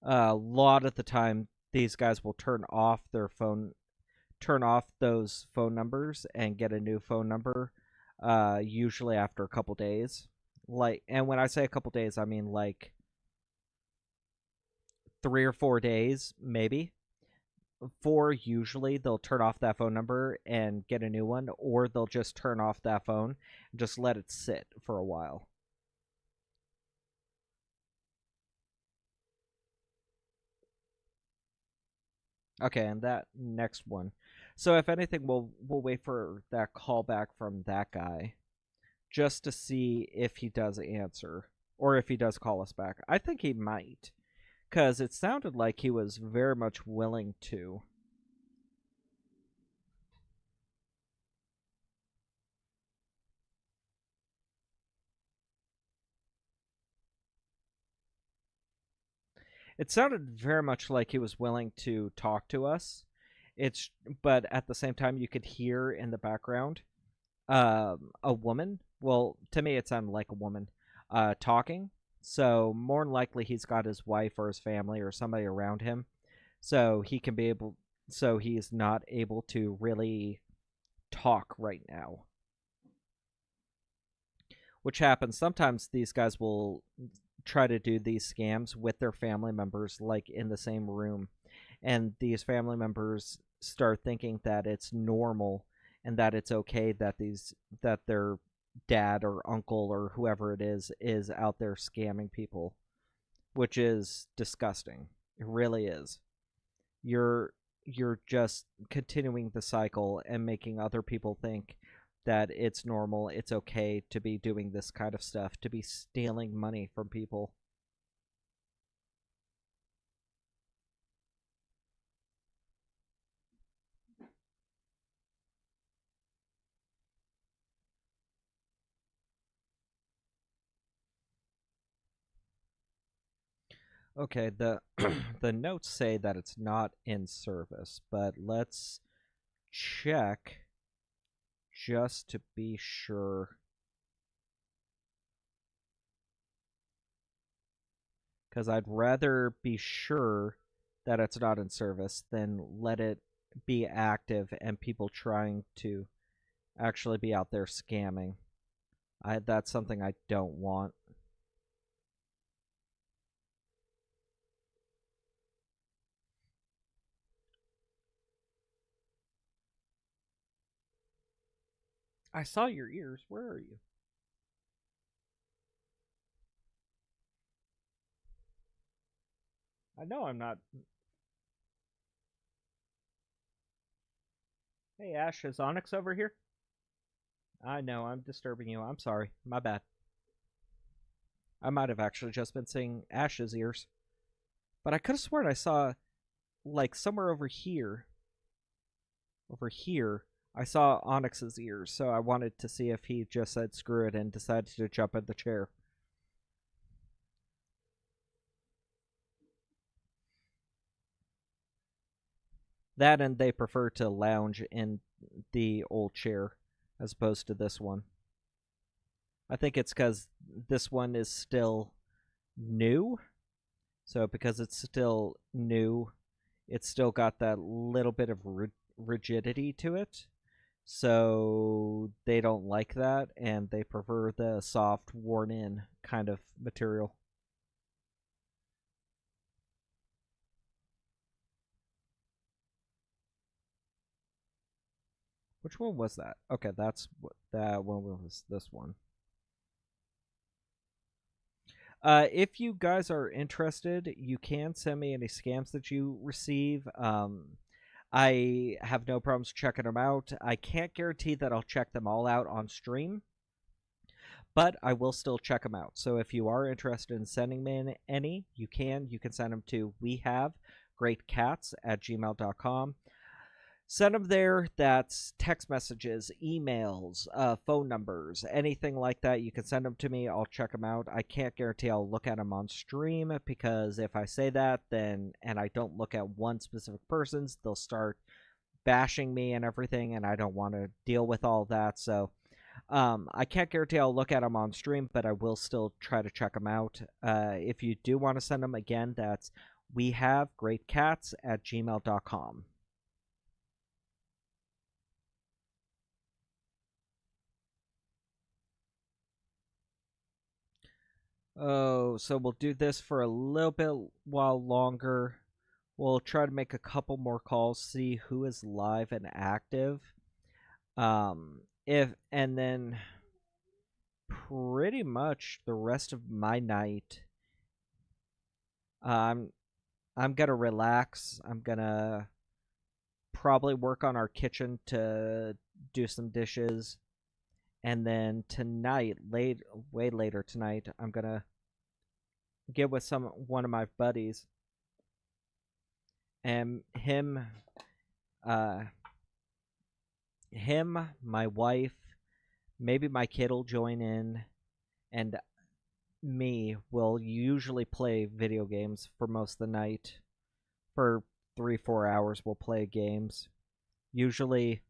a lot of the time, these guys will turn off those phone numbers and get a new phone number, usually after a couple days. And when I say a couple days, I mean like 3 or 4 days, maybe. 4, usually they'll turn off that phone number and get a new one, or they'll just turn off that phone and just let it sit for a while. Okay, and that next one. So if anything, we'll wait for that call back from that guy just to see if he does answer or if he does call us back. I think he might, because it sounded like he was very much willing to. It sounded very much like he was willing to talk to us. But at the same time, you could hear in the background a woman. Well, to me, it sounded like a woman talking. So more than likely, he's got his wife or his family or somebody around him, so he can be able. So he's not able to really talk right now. Which happens sometimes. These guys will try to do these scams with their family members, like in the same room, and these family members start thinking that it's normal and that it's okay that their dad or uncle or whoever it is out there scamming people, which is disgusting. It really is. You're just continuing the cycle and making other people think that it's normal, it's okay to be doing this kind of stuff, to be stealing money from people. Okay, the the notes say that it's not in service, but let's check just to be sure. Because I'd rather be sure that it's not in service than let it be active and people trying to actually be out there scamming. That's something I don't want. I saw your ears. Where are you? I know I'm not. Hey, Ash, is Onyx over here? I know, I'm disturbing you. I'm sorry. My bad. I might have actually just been seeing Ash's ears. But I could have sworn I saw, like, somewhere over here. Over here, I saw Onyx's ears, so I wanted to see if he just said screw it and decided to jump in the chair. That and they prefer to lounge in the old chair as opposed to this one. I think it's because this one is still new. So because it's still new, it's still got that little bit of rigidity to it. So they don't like that, and they prefer the soft, worn-in kind of material. Which one was that? Okay, that's what that one was. This one. If you guys are interested, you can send me any scams that you receive. I have no problems checking them out. I can't guarantee that I'll check them all out on stream, but I will still check them out. So if you are interested in sending me any, you can. You can send them to wehavegreatcats@gmail.com. Send them there. That's text messages, emails, phone numbers, anything like that. You can send them to me. I'll check them out. I can't guarantee I'll look at them on stream, because if I say that, then and I don't look at one specific person's, they'll start bashing me and everything, and I don't want to deal with all that. So I can't guarantee I'll look at them on stream, but I will still try to check them out. If you do want to send them, again, that's wehavegreatcats@gmail.com. Oh, so we'll do this for a little bit while longer. We'll try to make a couple more calls, see who is live and active. If and then pretty much the rest of my night, I'm gonna relax. I'm gonna probably work on our kitchen to do some dishes. And then tonight, way later tonight, I'm gonna get with one of my buddies, and him, my wife, maybe my kid will join in, and me will usually play video games for most of the night. For 3-4 hours, we'll play games. Usually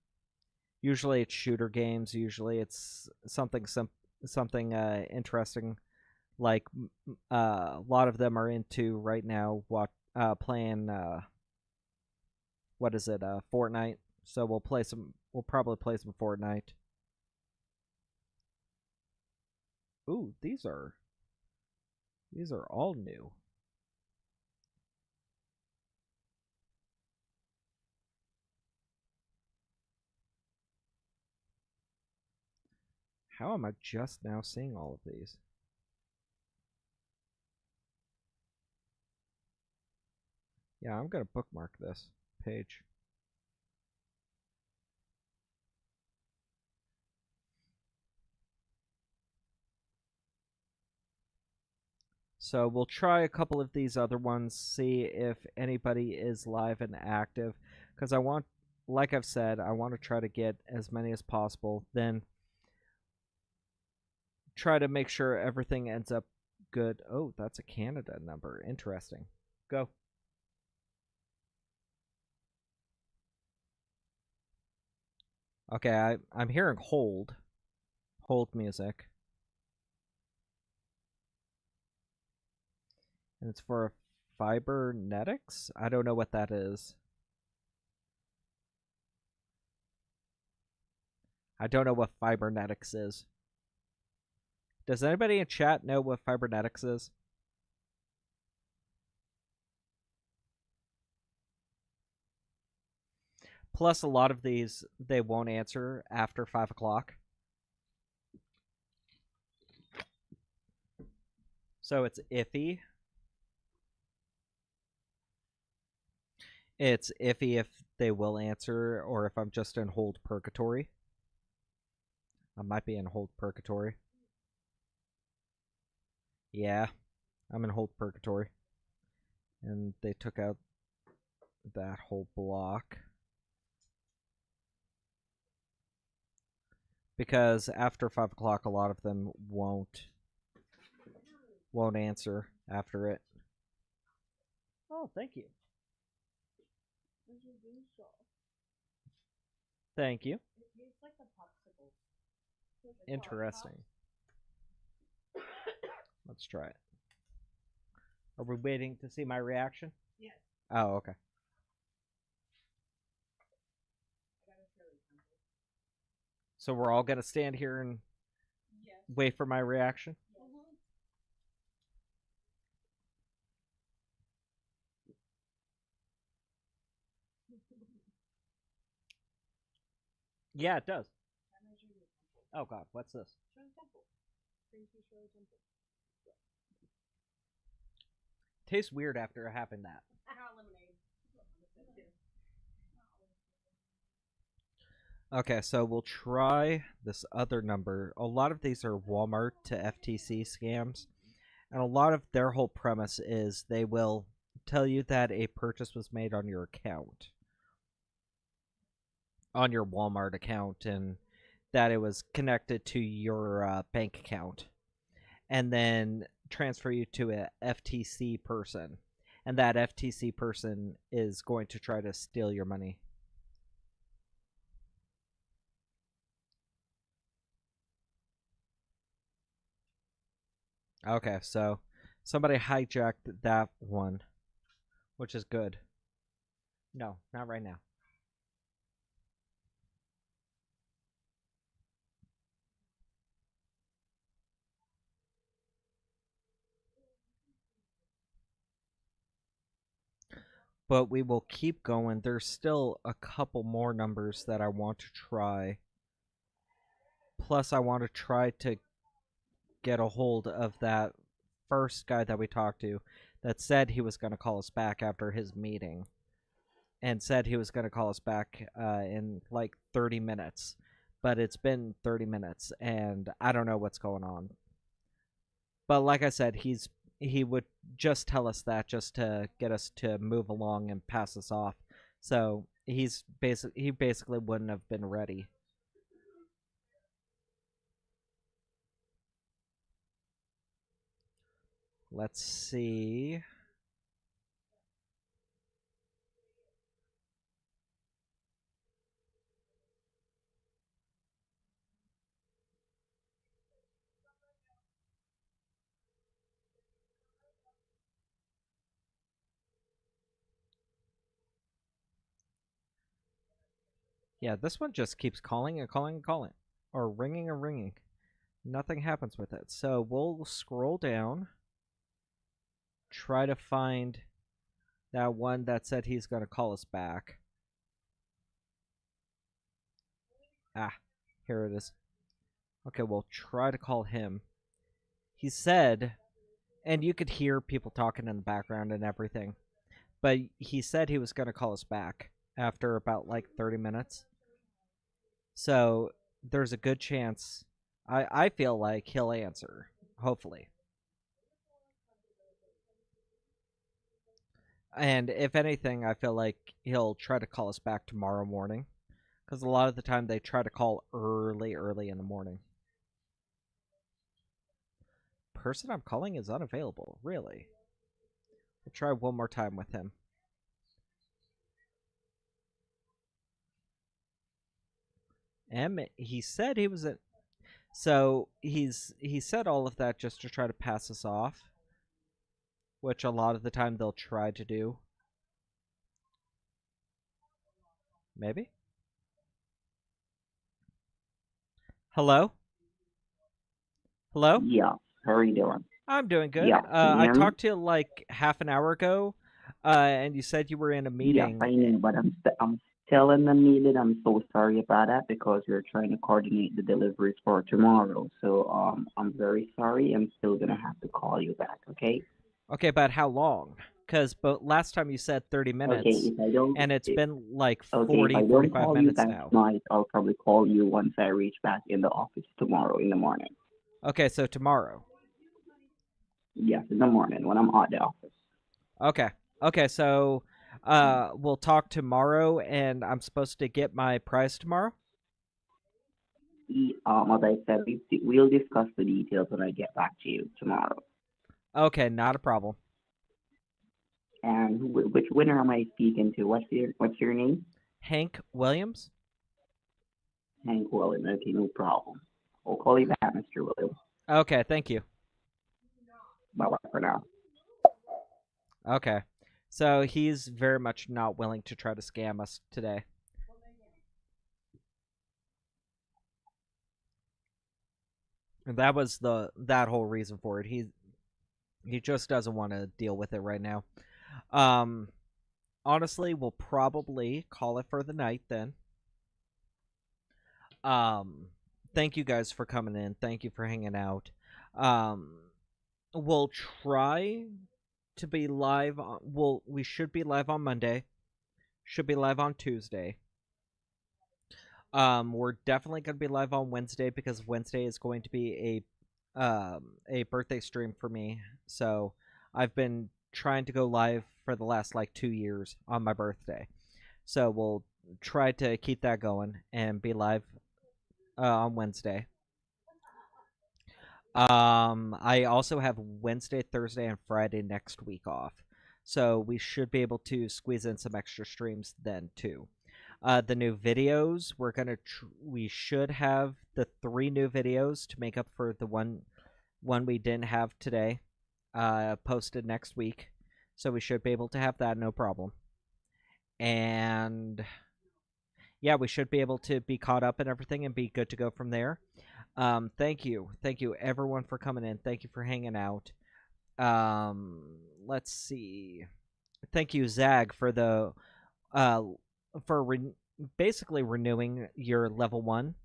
Usually it's shooter games. Usually it's something interesting. Like a lot of them are into right now. Playing what is it? Fortnite. So we'll play some. We'll probably play some Fortnite. Ooh, these are all new. How am I just now seeing all of these? Yeah, I'm gonna bookmark this page. So we'll try a couple of these other ones, see if anybody is live and active. Because I want, like I've said, I want to try to get as many as possible. Then try to make sure everything ends up good. Oh, that's a Canada number. Interesting. Go. Okay, I'm hearing hold. Hold music. And it's for Fibernetics? I don't know what that is. I don't know what Fibernetics is. Does anybody in chat know what Fibernetics is? Plus, a lot of these, they won't answer after 5 o'clock. So it's iffy. It's iffy if they will answer or if I'm just in hold purgatory. I might be in hold purgatory. Yeah, I'm in hold purgatory. And they took out that whole block. Because after 5 o'clock, a lot of them won't answer after it. Oh, thank you. Thank you. Interesting. Let's try it. Are we waiting to see my reaction? Yes. Oh, okay. So we're all gonna stand here and wait for my reaction? Yeah, it does. Oh god, what's this? Tastes weird after having that. Okay, so we'll try this other number. A lot of these are Walmart to FTC scams. And a lot of their whole premise is they will tell you that a purchase was made on your account. On your Walmart account, and that it was connected to your bank account. And then transfer you to a FTC person. And that FTC person is going to try to steal your money. Okay, so somebody hijacked that one, which is good. No, not right now. But we will keep going. There's still a couple more numbers that I want to try. Plus, I want to try to get a hold of that first guy that we talked to that said he was going to call us back after his meeting. And said he was going to call us back in like 30 minutes. But it's been 30 minutes, and I don't know what's going on. But like I said, he would just tell us that just to get us to move along and pass us off. So he basically wouldn't have been ready. Let's see. Yeah, this one just keeps calling and calling and calling. Or ringing and ringing. Nothing happens with it. So we'll scroll down. Try to find that one that said he's going to call us back. Ah, here it is. Okay, we'll try to call him. He said, and you could hear people talking in the background and everything, but he said he was going to call us back after about like 30 minutes. So there's a good chance, I feel like he'll answer, hopefully. And if anything, I feel like he'll try to call us back tomorrow morning, because a lot of the time they try to call early in the morning. Person I'm calling is unavailable. Really? We'll try one more time with him. He said he was at... So he said all of that just to try to pass us off, which a lot of the time they'll try to do. Maybe? Hello? Hello? Yeah. How are you doing? I'm doing good. Yeah. Can you I hear me? talked to you like half an hour ago, and you said you were in a meeting. Yeah, I know, but I'm still in the meeting. I'm so sorry about that because we're trying to coordinate the deliveries for tomorrow. So I'm very sorry. I'm still gonna have to call you back. Okay. Okay, but how long? Because last time you said 30 minutes, Okay. If I don't, and it's been like okay, 40, if I don't 45 call you minutes back now. tonight, I'll probably call you once I reach back in the office tomorrow in the morning. Okay, so tomorrow. Yes, in the morning when I'm at the office. Okay. Okay, so we'll talk tomorrow, and I'm supposed to get my price tomorrow? As I said, we'll discuss the details when I get back to you tomorrow. Okay, not a problem. And which winner am I speaking to? What's your name? Hank Williams? Hank Williams. Okay, no problem. I'll call you back, Mr. Williams. Okay, thank you. Bye-bye for now. Okay. So he's very much not willing to try to scam us today. And that was that whole reason for it. He just doesn't want to deal with it right now. Honestly, we'll probably call it for the night then. Thank you guys for coming in. Thank you for hanging out. We'll try to be live we should be live on Monday. Should be live on Tuesday. We're definitely going to be live on Wednesday because Wednesday is going to be a birthday stream for me. So I've been trying to go live for the last like 2 years on my birthday. So we'll try to keep that going and be live on Wednesday. I also have Wednesday, Thursday, and Friday next week off. So we should be able to squeeze in some extra streams then too. The new videos, we should have the 3 new videos to make up for the one we didn't have today, posted next week. So we should be able to have that, no problem. And yeah, we should be able to be caught up and everything and be good to go from there. Thank you everyone for coming in. Thank you for hanging out. Let's see. Thank you, Zag, for the basically renewing your level 1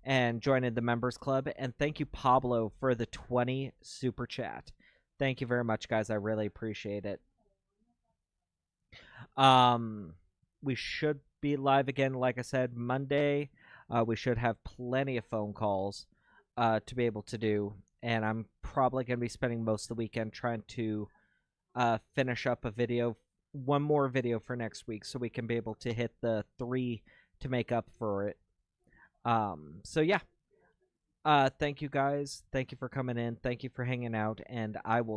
and joining the members club. And thank you, Pablo, for the 20 super chat. Thank you very much, guys. I really appreciate it. We should be live again, like I said, Monday. We should have plenty of phone calls to be able to do, and I'm probably going to be spending most of the weekend trying to finish up one more video for next week so we can be able to hit the 3 to make up for it. So yeah. Thank you guys. Thank you for coming in. Thank you for hanging out, and I will